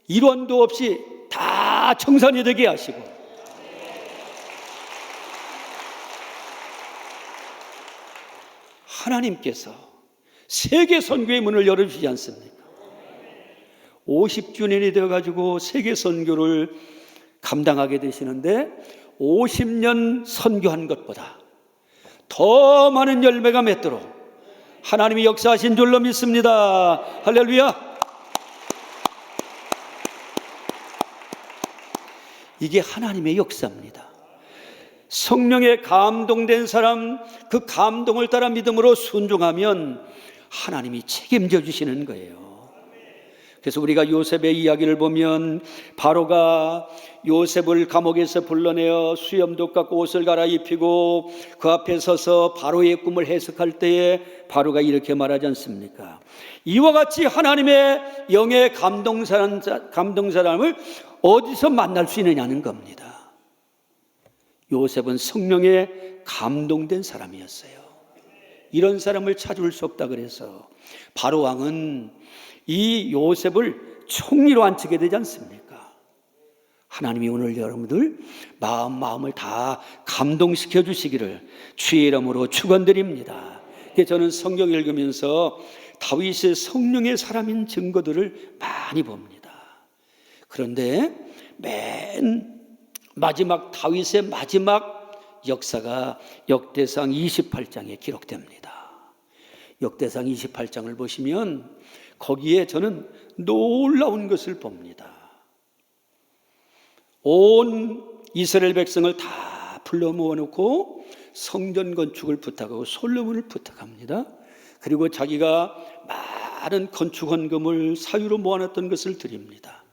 일원도 없이 다 청산이 되게 하시고 하나님께서 세계 선교의 문을 열어주지 않습니까? 50주년이 되어가지고 세계 선교를 감당하게 되시는데 50년 선교한 것보다 더 많은 열매가 맺도록 하나님이 역사하신 줄로 믿습니다. 할렐루야. 이게 하나님의 역사입니다. 성령에 감동된 사람, 그 감동을 따라 믿음으로 순종하면 하나님이 책임져 주시는 거예요. 그래서 우리가 요셉의 이야기를 보면 바로가 요셉을 감옥에서 불러내어 수염도 깎고 옷을 갈아입히고 그 앞에 서서 바로의 꿈을 해석할 때에 바로가 이렇게 말하지 않습니까? 이와 같이 하나님의 영의 감동 사람을 어디서 만날 수 있느냐는 겁니다. 요셉은 성령에 감동된 사람이었어요. 이런 사람을 찾을 수 없다 그래서 바로 왕은 이 요셉을 총리로 앉히게 되지 않습니까? 하나님이 오늘 여러분들 마음을 다 감동시켜 주시기를 주의 이름으로 축원드립니다. 저는 성경 읽으면서 다윗의 성령의 사람인 증거들을 많이 봅니다. 그런데 맨 마지막 다윗의 마지막 역사가 역대상 28장에 기록됩니다. 역대상 28장을 보시면 거기에 저는 놀라운 것을 봅니다. 온 이스라엘 백성을 다 불러 모아놓고 성전 건축을 부탁하고 솔로몬을 부탁합니다. 그리고 자기가 많은 건축 헌금을 사유로 모아놨던 것을 드립니다.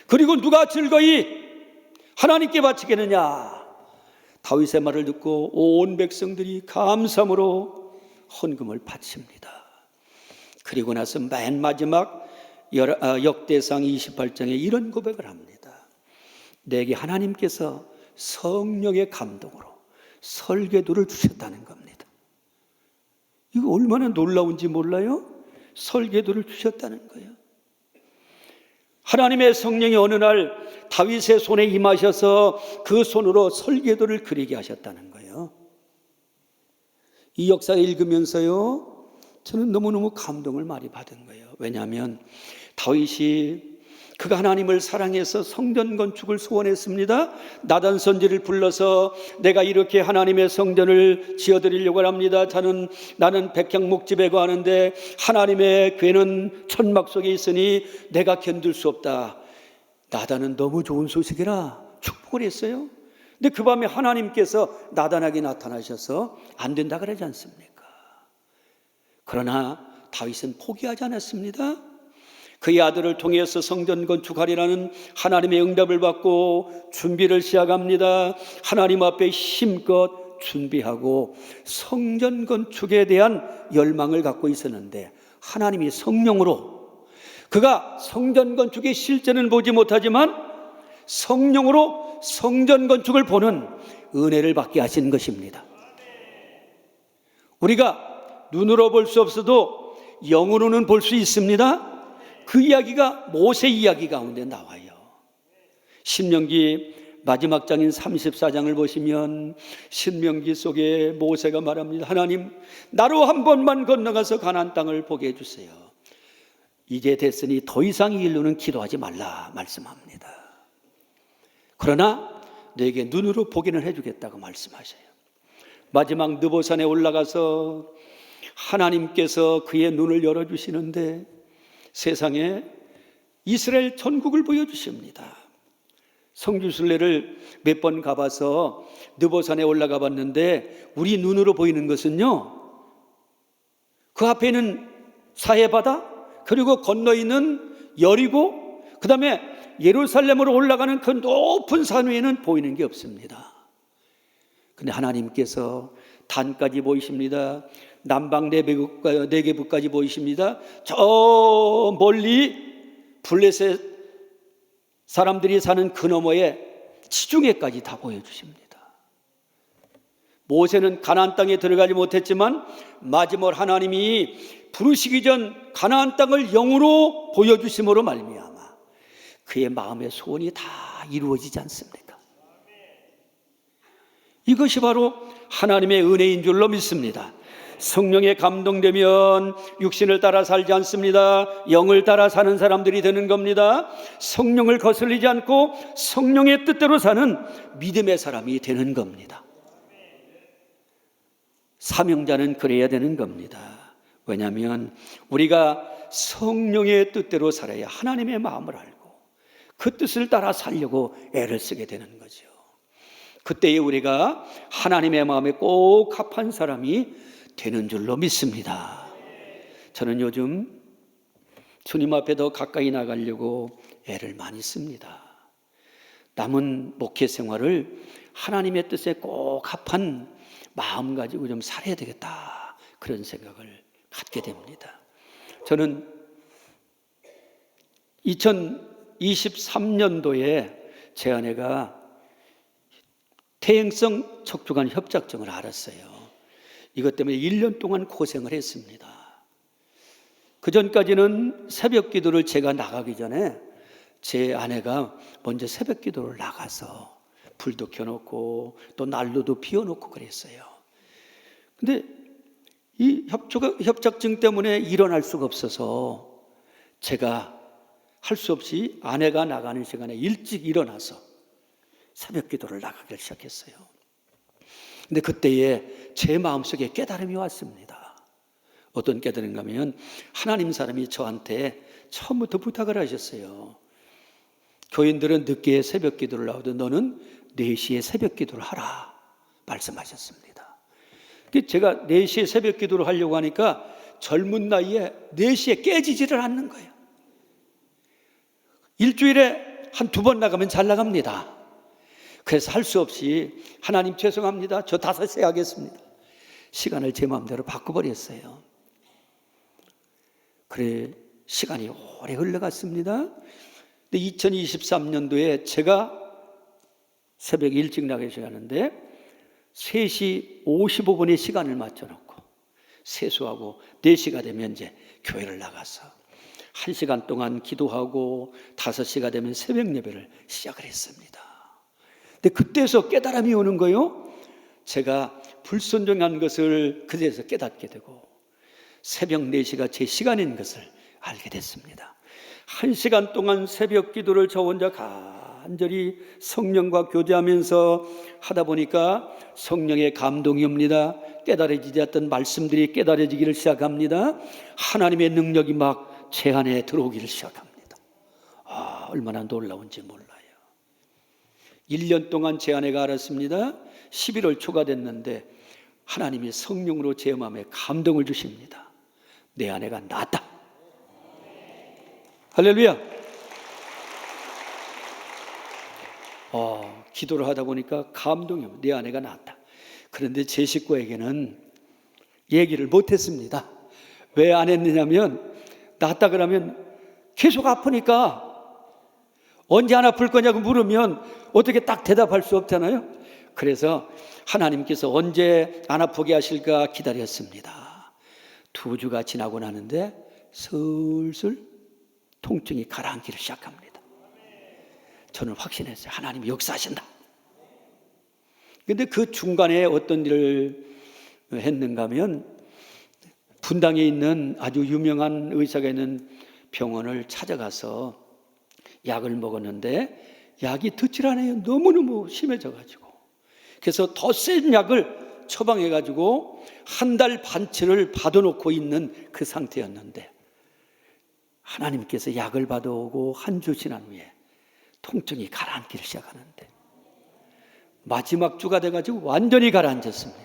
그리고 누가 즐거이 하나님께 바치겠느냐? 다윗의 말을 듣고 온 백성들이 감사함으로 헌금을 바칩니다. 그리고 나서 맨 마지막 역대상 28장에 이런 고백을 합니다. 내게 하나님께서 성령의 감동으로 설계도를 주셨다는 겁니다. 이거 얼마나 놀라운지 몰라요? 설계도를 주셨다는 거예요. 하나님의 성령이 어느 날 다윗의 손에 임하셔서 그 손으로 설계도를 그리게 하셨다는 거예요. 이 역사를 읽으면서요, 저는 너무너무 감동을 많이 받은 거예요. 왜냐하면 다윗이 그가 하나님을 사랑해서 성전 건축을 소원했습니다. 나단 선지를 불러서 내가 이렇게 하나님의 성전을 지어드리려고 합니다. 나는 백향 목집에 거하는데 하나님의 궤는 천막 속에 있으니 내가 견딜 수 없다. 나단은 너무 좋은 소식이라 축복을 했어요. 근데 그 밤에 하나님께서 나단에게 나타나셔서 안 된다 그러지 않습니까? 그러나 다윗은 포기하지 않았습니다. 그의 아들을 통해서 성전 건축하리라는 하나님의 응답을 받고 준비를 시작합니다. 하나님 앞에 힘껏 준비하고 성전 건축에 대한 열망을 갖고 있었는데 하나님이 성령으로, 그가 성전 건축의 실제는 보지 못하지만 성령으로 성전 건축을 보는 은혜를 받게 하신 것입니다. 우리가 눈으로 볼 수 없어도 영으로는 볼 수 있습니다. 그 이야기가 모세 이야기 가운데 나와요. 신명기 마지막 장인 34장을 보시면 신명기 속에 모세가 말합니다. 하나님, 나로 한 번만 건너가서 가나안 땅을 보게 해주세요. 이제 됐으니 더 이상 이 일로는 기도하지 말라 말씀합니다. 그러나 너에게 눈으로 보기는 해주겠다고 말씀하셔요. 마지막 느보산에 올라가서 하나님께서 그의 눈을 열어주시는데 세상에 이스라엘 전국을 보여주십니다. 성지순례를 몇 번 가봐서 느보산에 올라가 봤는데 우리 눈으로 보이는 것은요, 그 앞에는 사해바다, 그리고 건너 있는 여리고, 그 다음에 예루살렘으로 올라가는 그 높은 산 위에는 보이는 게 없습니다. 근데 하나님께서 단까지 보이십니다. 남방 네게부까지 보이십니다. 저 멀리 블레셋 사람들이 사는 그 너머에 지중해까지 다 보여주십니다. 모세는 가나안 땅에 들어가지 못했지만 마지막 하나님이 부르시기 전 가나안 땅을 영으로 보여주심으로 말미암아 그의 마음의 소원이 다 이루어지지 않습니까? 이것이 바로 하나님의 은혜인 줄로 믿습니다. 성령에 감동되면 육신을 따라 살지 않습니다. 영을 따라 사는 사람들이 되는 겁니다. 성령을 거슬리지 않고 성령의 뜻대로 사는 믿음의 사람이 되는 겁니다. 사명자는 그래야 되는 겁니다. 왜냐하면 우리가 성령의 뜻대로 살아야 하나님의 마음을 알고 그 뜻을 따라 살려고 애를 쓰게 되는 거죠. 그때에 우리가 하나님의 마음에 꼭 합한 사람이 되는 줄로 믿습니다. 저는 요즘 주님 앞에 더 가까이 나가려고 애를 많이 씁니다. 남은 목회 생활을 하나님의 뜻에 꼭 합한 마음 가지고 좀 살아야 되겠다, 그런 생각을 갖게 됩니다. 저는 2023년도에 제 아내가 퇴행성 척추관 협착증을 앓았어요. 이것 때문에 1년 동안 고생을 했습니다. 그 전까지는 새벽 기도를 제가 나가기 전에 제 아내가 먼저 새벽 기도를 나가서 불도 켜놓고 또 난로도 피워놓고 그랬어요. 근데 이 협착증 때문에 일어날 수가 없어서 제가 할 수 없이 아내가 나가는 시간에 일찍 일어나서 새벽 기도를 나가기 시작했어요. 근데 그때에 제 마음속에 깨달음이 왔습니다. 어떤 깨달음인가 하면 하나님 사람이 저한테 처음부터 부탁을 하셨어요. 교인들은 늦게 새벽 기도를 나오도 너는 4시에 새벽 기도를 하라 말씀하셨습니다. 제가 4시에 새벽 기도를 하려고 하니까 젊은 나이에 4시에 깨지지를 않는 거예요. 일주일에 한 2번 나가면 잘 나갑니다. 그래서 할 수 없이 하나님 죄송합니다, 저 5시에 하겠습니다. 시간을 제 마음대로 바꿔버렸어요. 그래 시간이 오래 흘러갔습니다. 근데 2023년도에 제가 새벽에 일찍 나가기 시작하는데 3시 55분에 시간을 맞춰놓고 세수하고 4시가 되면 이제 교회를 나가서 1시간 동안 기도하고 5시가 되면 새벽 예배를 시작을 했습니다. 근데 그때서 깨달음이 오는 거예요. 제가 불순종한 것을 그제서 깨닫게 되고 새벽 4시가 제 시간인 것을 알게 됐습니다. 1시간 동안 새벽 기도를 저 혼자 간절히 성령과 교제하면서 하다 보니까 성령의 감동이 옵니다. 깨달아지지 않던 말씀들이 깨달아지기를 시작합니다. 하나님의 능력이 막 제 안에 들어오기를 시작합니다. 얼마나 놀라운지 몰라요. 1년 동안 제 아내가 알았습니다. 11월 초가 됐는데 하나님이 성령으로 제 마음에 감동을 주십니다. 내 아내가 낫다. 할렐루야. 기도를 하다 보니까 감동이 옵니다. 내 아내가 낫다. 그런데 제 식구에게는 얘기를 못했습니다. 왜 안 했느냐면 낫다 그러면 계속 아프니까 언제 안 아플 거냐고 물으면 어떻게 딱 대답할 수 없잖아요. 그래서 하나님께서 언제 안 아프게 하실까 기다렸습니다. 2주가 지나고 나는데 슬슬 통증이 가라앉기를 시작합니다. 저는 확신했어요. 하나님이 역사하신다. 그런데 그 중간에 어떤 일을 했는가 하면 분당에 있는 아주 유명한 의사가 있는 병원을 찾아가서 약을 먹었는데 약이 듣질 않아요. 너무너무 심해져가지고. 그래서 더 센 약을 처방해가지고 1달 반치를 받아놓고 있는 그 상태였는데 하나님께서 약을 받아오고 한 주 지난 후에 통증이 가라앉기를 시작하는데 마지막 주가 돼가지고 완전히 가라앉았습니다.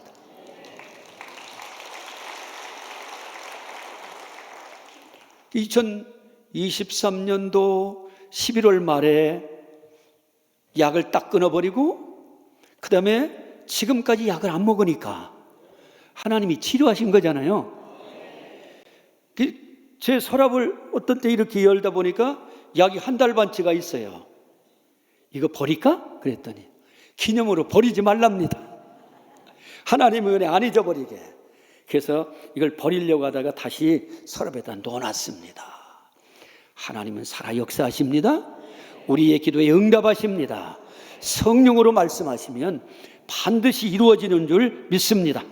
그 2023년도 11월 말에 약을 딱 끊어버리고 그 다음에 지금까지 약을 안 먹으니까 하나님이 치료하신 거잖아요. 제 서랍을 어떤 때 이렇게 열다 보니까 약이 1달 반치가 있어요. 이거 버릴까? 그랬더니 기념으로 버리지 말랍니다. 하나님의 은혜 안 잊어버리게. 그래서 이걸 버리려고 하다가 다시 서랍에다 넣어놨습니다. 하나님은 살아 역사하십니다. 우리의 기도에 응답하십니다. 성령으로 말씀하시면 반드시 이루어지는 줄 믿습니다.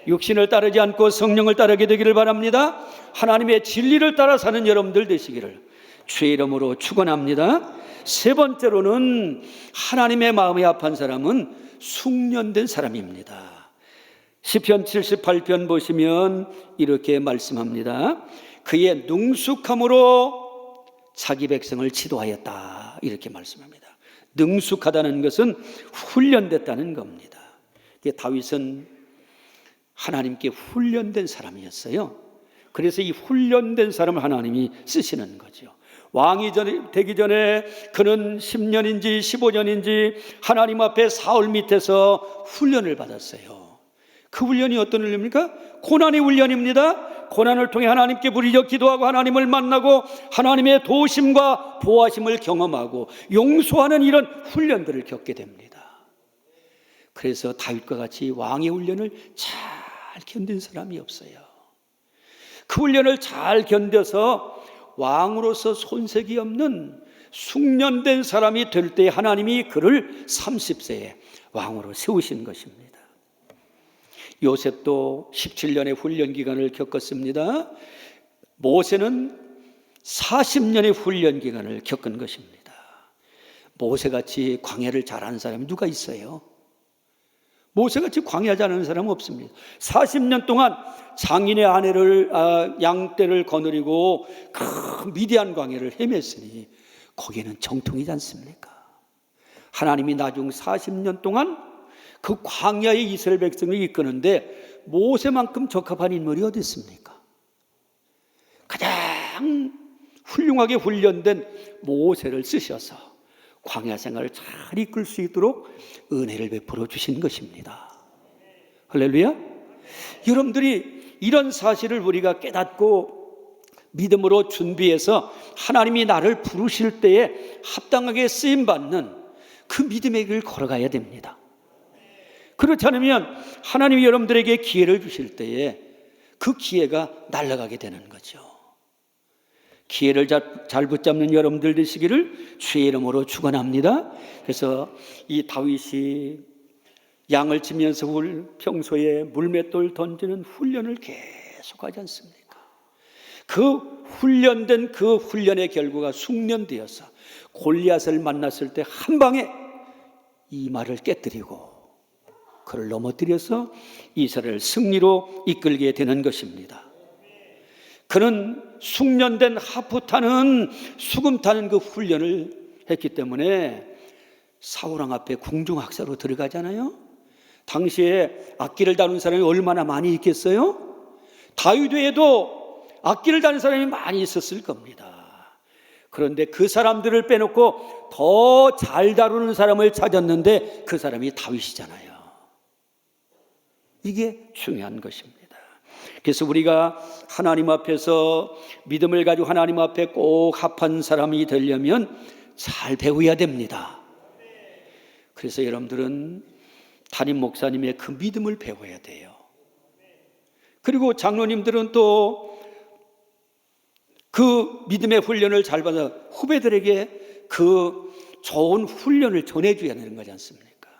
육신을 따르지 않고 성령을 따르게 되기를 바랍니다. 하나님의 진리를 따라 사는 여러분들 되시기를 주의 이름으로 축원합니다. 3번째로는 하나님의 마음이 합한 사람은 숙련된 사람입니다. 시편 78편 보시면 이렇게 말씀합니다. 그의 능숙함으로 자기 백성을 지도하였다. 이렇게 말씀합니다. 능숙하다는 것은 훈련됐다는 겁니다. 다윗은 하나님께 훈련된 사람이었어요. 그래서 이 훈련된 사람을 하나님이 쓰시는 거죠. 왕이 되기 전에 그는 10년인지 15년인지 하나님 앞에 사울 밑에서 훈련을 받았어요. 그 훈련이 어떤 훈련입니까? 고난의 훈련입니다. 고난을 통해 하나님께 부르짖어 기도하고 하나님을 만나고 하나님의 도우심과 보호하심을 경험하고 용서하는 이런 훈련들을 겪게 됩니다. 그래서 다윗과 같이 왕의 훈련을 잘 견딘 사람이 없어요. 그 훈련을 잘 견뎌서 왕으로서 손색이 없는 숙련된 사람이 될 때 하나님이 그를 30세에 왕으로 세우신 것입니다. 요셉도 17년의 훈련 기간을 겪었습니다. 모세는 40년의 훈련 기간을 겪은 것입니다. 모세같이 광야를 잘하는 사람이 누가 있어요? 모세같이 광야 잘하는 사람은 없습니다. 40년 동안 장인의 아내를 양떼를 거느리고 큰 미디안 광야를 헤맸으니 거기에는 정통이지 않습니까? 하나님이 나중 40년 동안 그 광야의 이스라엘 백성을 이끄는데 모세만큼 적합한 인물이 어디 있습니까? 가장 훌륭하게 훈련된 모세를 쓰셔서 광야 생활을 잘 이끌 수 있도록 은혜를 베풀어 주신 것입니다. 할렐루야. 여러분들이 이런 사실을 우리가 깨닫고 믿음으로 준비해서 하나님이 나를 부르실 때에 합당하게 쓰임받는 그 믿음의 길을 걸어가야 됩니다. 그렇지 않으면 하나님이 여러분들에게 기회를 주실 때에 그 기회가 날아가게 되는 거죠. 기회를 잘 붙잡는 여러분들 되시기를 주의 이름으로 축원합니다. 그래서 이 다윗이 양을 치면서 평소에 물맷돌 던지는 훈련을 계속하지 않습니까? 그 훈련된 그 훈련의 결과가 숙련되어서 골리앗을 만났을 때 한 방에 이 말을 깨뜨리고 그를 넘어뜨려서 이스라엘을 승리로 이끌게 되는 것입니다. 그는 숙련된 하프 타는 수금 타는 그 훈련을 했기 때문에 사울왕 앞에 궁중학사로 들어가잖아요. 당시에 악기를 다룬 사람이 얼마나 많이 있겠어요? 다윗 외에도 악기를 다룬 사람이 많이 있었을 겁니다. 그런데 그 사람들을 빼놓고 더 잘 다루는 사람을 찾았는데 그 사람이 다윗이잖아요. 이게 중요한 것입니다. 그래서 우리가 하나님 앞에서 믿음을 가지고 하나님 앞에 꼭 합한 사람이 되려면 잘 배워야 됩니다. 그래서 여러분들은 담임 목사님의 그 믿음을 배워야 돼요. 그리고 장로님들은 또 그 믿음의 훈련을 잘 받아 후배들에게 그 좋은 훈련을 전해줘야 되는 거지 않습니까?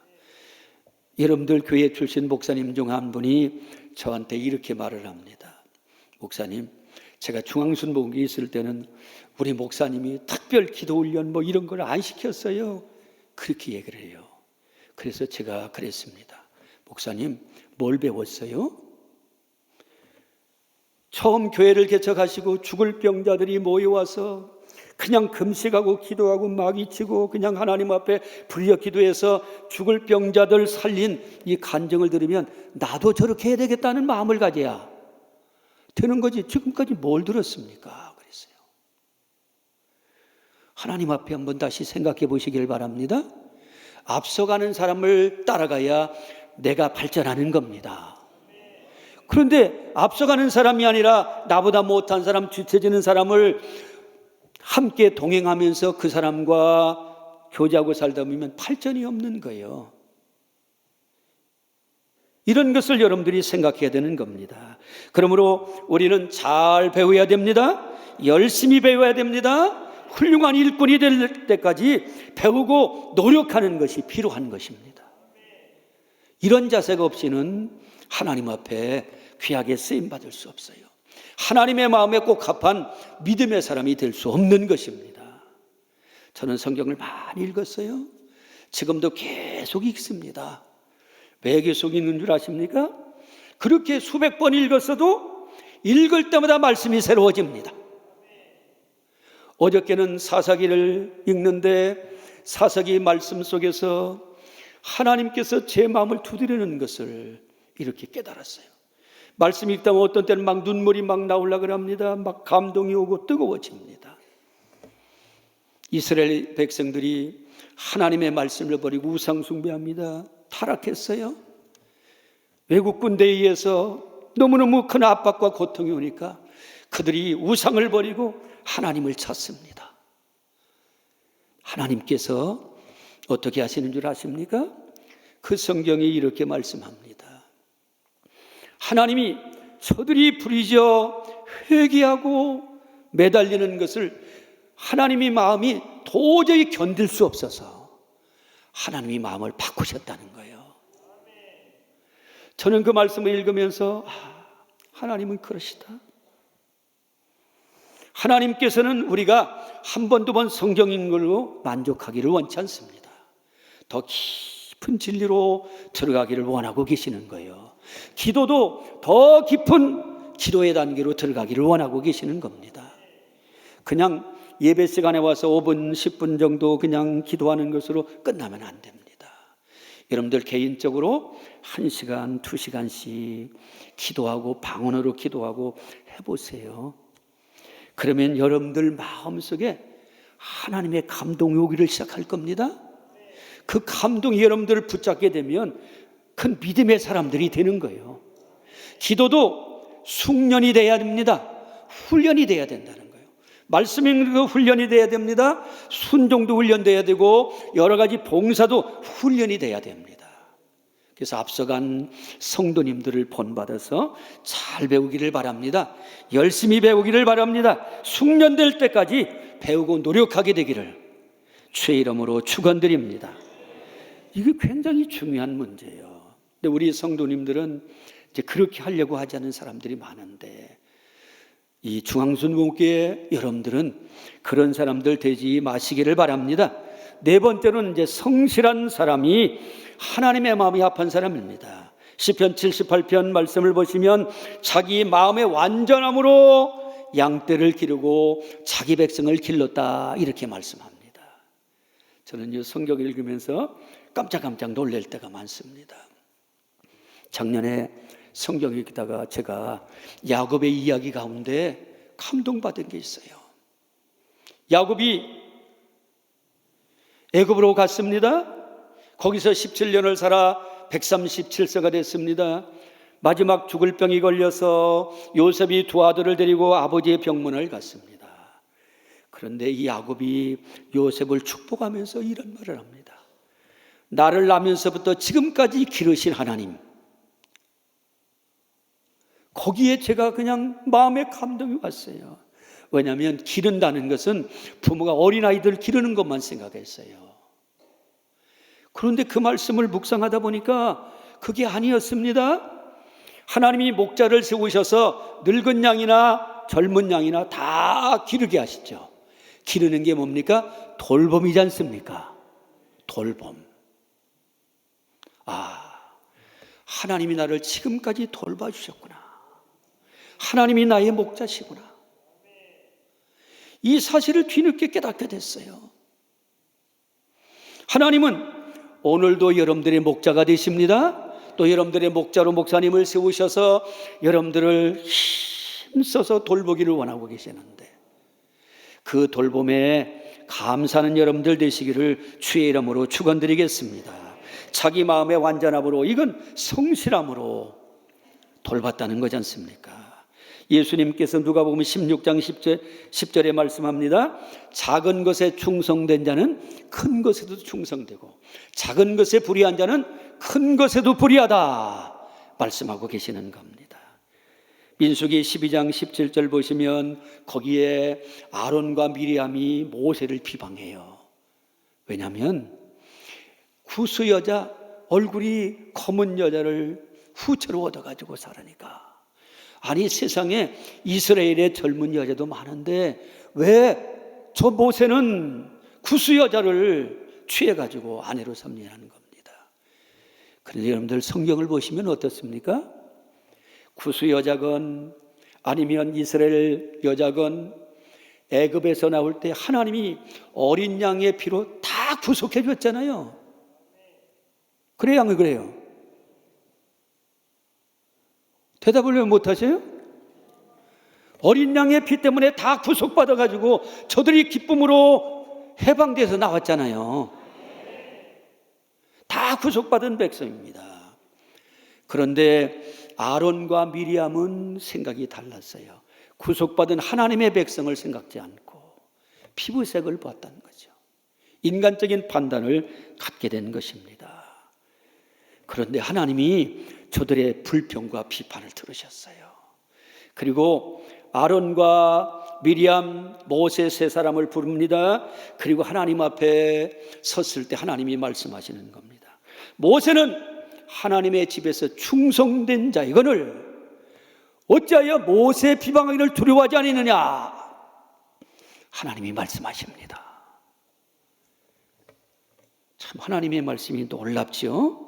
여러분들 교회 출신 목사님 중 한 분이 저한테 이렇게 말을 합니다. 목사님, 제가 중앙순복에 있을 때는 우리 목사님이 특별 기도 훈련 뭐 이런 걸 안 시켰어요. 그렇게 얘기를 해요. 그래서 제가 그랬습니다. 목사님, 뭘 배웠어요? 처음 교회를 개척하시고 죽을 병자들이 모여와서 그냥 금식하고 기도하고 마귀치고 그냥 하나님 앞에 불려 기도해서 죽을 병자들 살린 이 간증을 들으면 나도 저렇게 해야 되겠다는 마음을 가져야 되는 거지. 지금까지 뭘 들었습니까? 그랬어요. 하나님 앞에 한번 다시 생각해 보시길 바랍니다. 앞서가는 사람을 따라가야 내가 발전하는 겁니다. 그런데 앞서가는 사람이 아니라 나보다 못한 사람, 뒤처지는 사람을 함께 동행하면서 그 사람과 교제하고 살다 보면 발전이 없는 거예요. 이런 것을 여러분들이 생각해야 되는 겁니다. 그러므로 우리는 잘 배워야 됩니다. 열심히 배워야 됩니다. 훌륭한 일꾼이 될 때까지 배우고 노력하는 것이 필요한 것입니다. 이런 자세가 없이는 하나님 앞에 귀하게 쓰임받을 수 없어요. 하나님의 마음에 꼭 합한 믿음의 사람이 될 수 없는 것입니다. 저는 성경을 많이 읽었어요. 지금도 계속 읽습니다. 왜 계속 읽는 줄 아십니까? 그렇게 수백 번 읽었어도 읽을 때마다 말씀이 새로워집니다. 어저께는 사사기를 읽는데 사사기 말씀 속에서 하나님께서 제 마음을 두드리는 것을 이렇게 깨달았어요. 말씀 읽다 보면 어떤 때는 막 눈물이 막 나오려고 합니다. 막 감동이 오고 뜨거워집니다. 이스라엘 백성들이 하나님의 말씀을 버리고 우상 숭배합니다. 타락했어요. 외국 군대에 의해서 너무너무 큰 압박과 고통이 오니까 그들이 우상을 버리고 하나님을 찾습니다. 하나님께서 어떻게 하시는 줄 아십니까? 그 성경이 이렇게 말씀합니다. 하나님이 저들이 부리짖어 회개하고 매달리는 것을 하나님의 마음이 도저히 견딜 수 없어서 하나님이 마음을 바꾸셨다는 거예요. 저는 그 말씀을 읽으면서 하나님은 그러시다. 하나님께서는 우리가 한 번, 두 번 성경 읽는 걸로 만족하기를 원치 않습니다. 더 깊은 진리로 들어가기를 원하고 계시는 거예요. 기도도 더 깊은 기도의 단계로 들어가기를 원하고 계시는 겁니다. 그냥 예배 시간에 와서 5분, 10분 정도 그냥 기도하는 것으로 끝나면 안 됩니다. 여러분들 개인적으로 1시간, 2시간씩 기도하고 방언으로 기도하고 해보세요. 그러면 여러분들 마음속에 하나님의 감동이 오기를 시작할 겁니다. 그 감동이 여러분들을 붙잡게 되면 큰 믿음의 사람들이 되는 거예요. 기도도 숙련이 돼야 됩니다. 훈련이 돼야 된다는 거예요. 말씀 읽는 거 훈련이 돼야 됩니다. 순종도 훈련돼야 되고 여러 가지 봉사도 훈련이 돼야 됩니다. 그래서 앞서간 성도님들을 본받아서 잘 배우기를 바랍니다. 열심히 배우기를 바랍니다. 숙련될 때까지 배우고 노력하게 되기를 주의 이름으로 축원드립니다. 이게 굉장히 중요한 문제예요. 근데 우리 성도님들은 이제 그렇게 하려고 하지 않는 사람들이 많은데 이 중앙순복교회 여러분들은 그런 사람들 되지 마시기를 바랍니다. 네 번째로는 이제 성실한 사람이 하나님의 마음이 합한 사람입니다. 시편 78편 말씀을 보시면 자기 마음의 완전함으로 양떼를 기르고 자기 백성을 길렀다 이렇게 말씀합니다. 저는 이 성경 읽으면서 깜짝깜짝 놀랄 때가 많습니다. 작년에 성경 읽다가 제가 야곱의 이야기 가운데 감동받은 게 있어요. 야곱이 애굽으로 갔습니다. 거기서 17년을 살아 137세가 됐습니다. 마지막 죽을 병이 걸려서 요셉이 두 아들을 데리고 아버지의 병문안을 갔습니다. 그런데 이 야곱이 요셉을 축복하면서 이런 말을 합니다. 나를 낳으면서부터 지금까지 기르신 하나님, 거기에 제가 그냥 마음에 감동이 왔어요. 왜냐하면 기른다는 것은 부모가 어린아이들 기르는 것만 생각했어요. 그런데 그 말씀을 묵상하다 보니까 그게 아니었습니다. 하나님이 목자를 세우셔서 늙은 양이나 젊은 양이나 다 기르게 하시죠. 기르는 게 뭡니까? 돌봄이지 않습니까? 돌봄. 하나님이 나를 지금까지 돌봐주셨구나. 하나님이 나의 목자시구나. 이 사실을 뒤늦게 깨닫게 됐어요. 하나님은 오늘도 여러분들의 목자가 되십니다. 또 여러분들의 목자로 목사님을 세우셔서 여러분들을 힘써서 돌보기를 원하고 계시는데 그 돌봄에 감사하는 여러분들 되시기를 주의 이름으로 축원드리겠습니다. 자기 마음의 완전함으로, 이건 성실함으로 돌봤다는 거지 않습니까? 예수님께서 누가복음 16장 10절에 말씀합니다. 작은 것에 충성된 자는 큰 것에도 충성되고 작은 것에 불의한 자는 큰 것에도 불의하다 말씀하고 계시는 겁니다. 민수기 12장 17절 보시면 거기에 아론과 미리암이 모세를 비방해요. 왜냐하면 구스 여자, 얼굴이 검은 여자를 후처로 얻어가지고 살으니까. 아니, 세상에 이스라엘의 젊은 여자도 많은데 왜 저 모세는 구스 여자를 취해가지고 아내로 삼느냐는 겁니다. 그런데 여러분들 성경을 보시면 어떻습니까? 구스 여자건 아니면 이스라엘 여자건 애굽에서 나올 때 하나님이 어린 양의 피로 다 구속해 줬잖아요. 그래요, 안 그래요? 대답을 왜 못하세요? 어린 양의 피 때문에 다 구속받아가지고 저들이 기쁨으로 해방돼서 나왔잖아요. 다 구속받은 백성입니다. 그런데 아론과 미리암은 생각이 달랐어요. 구속받은 하나님의 백성을 생각지 않고 피부색을 봤다는 거죠. 인간적인 판단을 갖게 된 것입니다. 그런데 하나님이 저들의 불평과 비판을 들으셨어요. 그리고 아론과 미리암, 모세 세 사람을 부릅니다. 그리고 하나님 앞에 섰을 때 하나님이 말씀하시는 겁니다. 모세는 하나님의 집에서 충성된 자, 이거를 어찌하여 모세의 비방하기를 두려워하지 않느냐, 하나님이 말씀하십니다. 참 하나님의 말씀이 놀랍죠.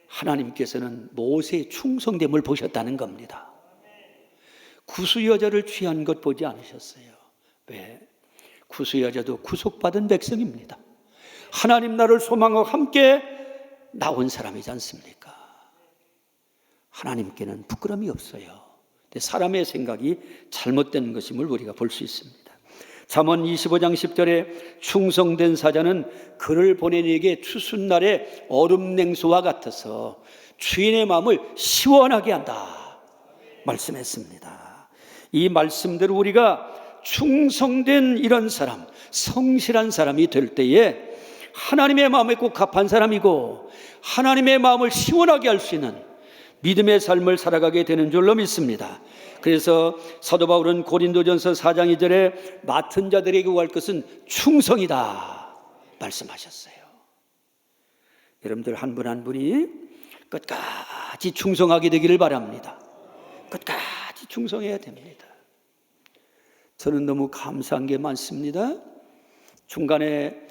하나님께서는 모세의 충성됨을 보셨다는 겁니다. 구수 여자를 취한 것 보지 않으셨어요. 왜? 구수 여자도 구속받은 백성입니다. 하나님 나를 소망하고 함께 나온 사람이지 않습니까? 하나님께는 부끄러움이 없어요. 근데 사람의 생각이 잘못된 것임을 우리가 볼 수 있습니다. 잠언 25장 10절에 충성된 사자는 그를 보낸 이에게 추순날의 얼음 냉수와 같아서 주인의 마음을 시원하게 한다 말씀했습니다. 이 말씀대로 우리가 충성된 이런 사람, 성실한 사람이 될 때에 하나님의 마음에 꼭 합한 사람이고 하나님의 마음을 시원하게 할 수 있는 믿음의 삶을 살아가게 되는 줄로 믿습니다. 그래서 사도 바울은 고린도전서 4장 2절에 맡은 자들에게 구할 것은 충성이다 말씀하셨어요. 여러분들 한 분 한 분이 끝까지 충성하게 되기를 바랍니다. 끝까지 충성해야 됩니다. 저는 너무 감사한 게 많습니다. 중간에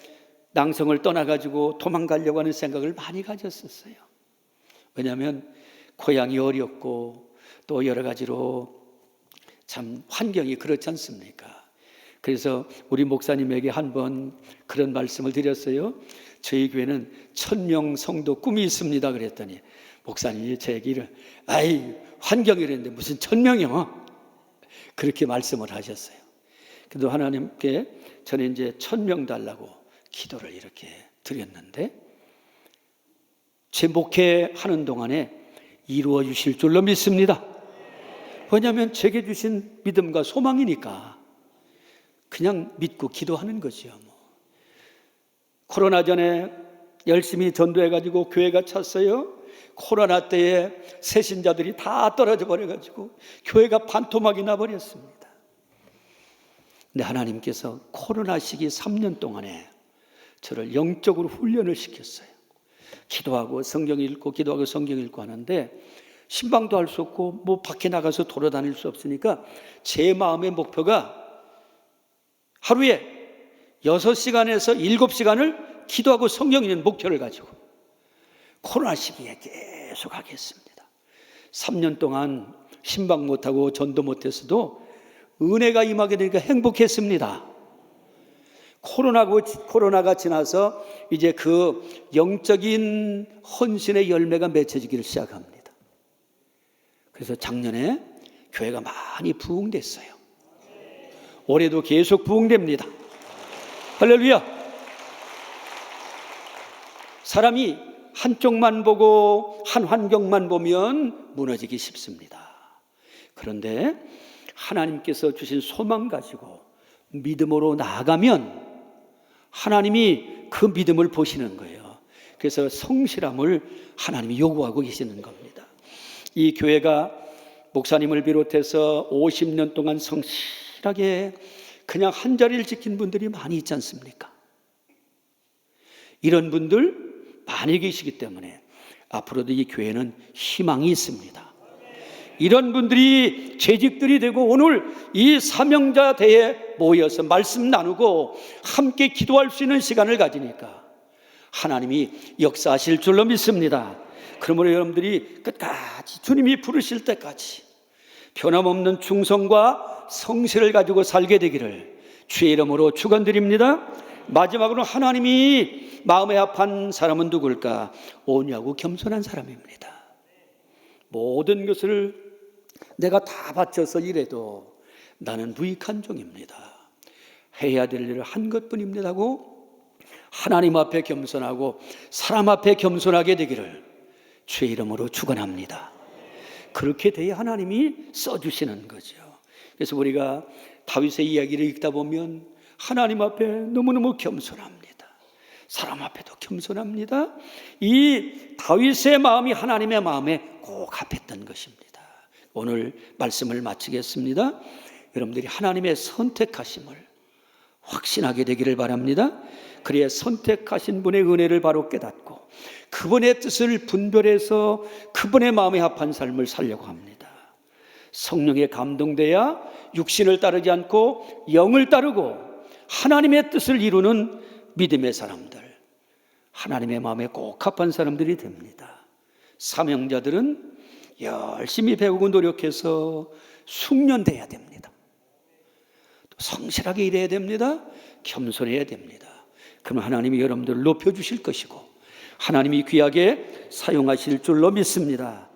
낭성을 떠나가지고 도망가려고 하는 생각을 많이 가졌었어요. 왜냐하면 고향이 어렵고 또 여러 가지로 참 환경이 그렇지 않습니까? 그래서 우리 목사님에게 한번 그런 말씀을 드렸어요. 저희 교회는 1000명 성도 꿈이 있습니다 그랬더니 목사님이 제 얘기를 아이 환경이 이랬는데 무슨 1000명이요? 그렇게 말씀을 하셨어요. 그래도 하나님께 저는 이제 1000명 달라고 기도를 이렇게 드렸는데 제 목회하는 동안에 이루어 주실 줄로 믿습니다. 왜냐하면 제게 주신 믿음과 소망이니까 그냥 믿고 기도하는 거죠. 코로나 전에 열심히 전도해가지고 교회가 찼어요. 코로나 때에 새신자들이 다 떨어져 버려가지고 교회가 반토막이 나버렸습니다. 근데 하나님께서 코로나 시기 3년 동안에 저를 영적으로 훈련을 시켰어요. 기도하고 성경 읽고 기도하고 성경 읽고 하는데 신방도 할 수 없고 뭐 밖에 나가서 돌아다닐 수 없으니까 제 마음의 목표가 하루에 6시간에서 7시간을 기도하고 성경 읽는 목표를 가지고 코로나 시기에 계속 하겠습니다. 3년 동안 신방 못하고 전도 못했어도 은혜가 임하게 되니까 행복했습니다. 코로나가 지나서 이제 그 영적인 헌신의 열매가 맺혀지기를 시작합니다. 그래서 작년에 교회가 많이 부흥됐어요. 올해도 계속 부흥됩니다. 할렐루야. 사람이 한쪽만 보고 한 환경만 보면 무너지기 쉽습니다. 그런데 하나님께서 주신 소망 가지고 믿음으로 나아가면 하나님이 그 믿음을 보시는 거예요. 그래서 성실함을 하나님이 요구하고 계시는 겁니다. 이 교회가 목사님을 비롯해서 50년 동안 성실하게 그냥 한 자리를 지킨 분들이 많이 있지 않습니까? 이런 분들 많이 계시기 때문에 앞으로도 이 교회는 희망이 있습니다. 이런 분들이 재직들이 되고 오늘 이 사명자 대에 모여서 말씀 나누고 함께 기도할 수 있는 시간을 가지니까 하나님이 역사하실 줄로 믿습니다. 그러므로 여러분들이 끝까지 주님이 부르실 때까지 변함없는 충성과 성실을 가지고 살게 되기를 주의 이름으로 축원드립니다. 마지막으로 하나님이 마음에 합한 사람은 누굴까? 온유하고 겸손한 사람입니다. 모든 것을 내가 다 바쳐서 일해도 나는 무익한 종입니다. 해야 될 일을 한 것뿐입니다 하고 하나님 앞에 겸손하고 사람 앞에 겸손하게 되기를 주의 이름으로 축원합니다. 그렇게 돼야 하나님이 써주시는 거죠. 그래서 우리가 다윗의 이야기를 읽다 보면 하나님 앞에 너무너무 겸손합니다. 사람 앞에도 겸손합니다. 이 다윗의 마음이 하나님의 마음에 꼭 합했던 것입니다. 오늘 말씀을 마치겠습니다. 여러분들이 하나님의 선택하심을 확신하게 되기를 바랍니다. 그래야 선택하신 분의 은혜를 바로 깨닫고 그분의 뜻을 분별해서 그분의 마음에 합한 삶을 살려고 합니다. 성령에 감동돼야 육신을 따르지 않고 영을 따르고 하나님의 뜻을 이루는 믿음의 사람들, 하나님의 마음에 꼭 합한 사람들이 됩니다. 사명자들은 열심히 배우고 노력해서 숙련돼야 됩니다. 또 성실하게 일해야 됩니다. 겸손해야 됩니다. 그럼 하나님이 여러분들을 높여주실 것이고 하나님이 귀하게 사용하실 줄로 믿습니다.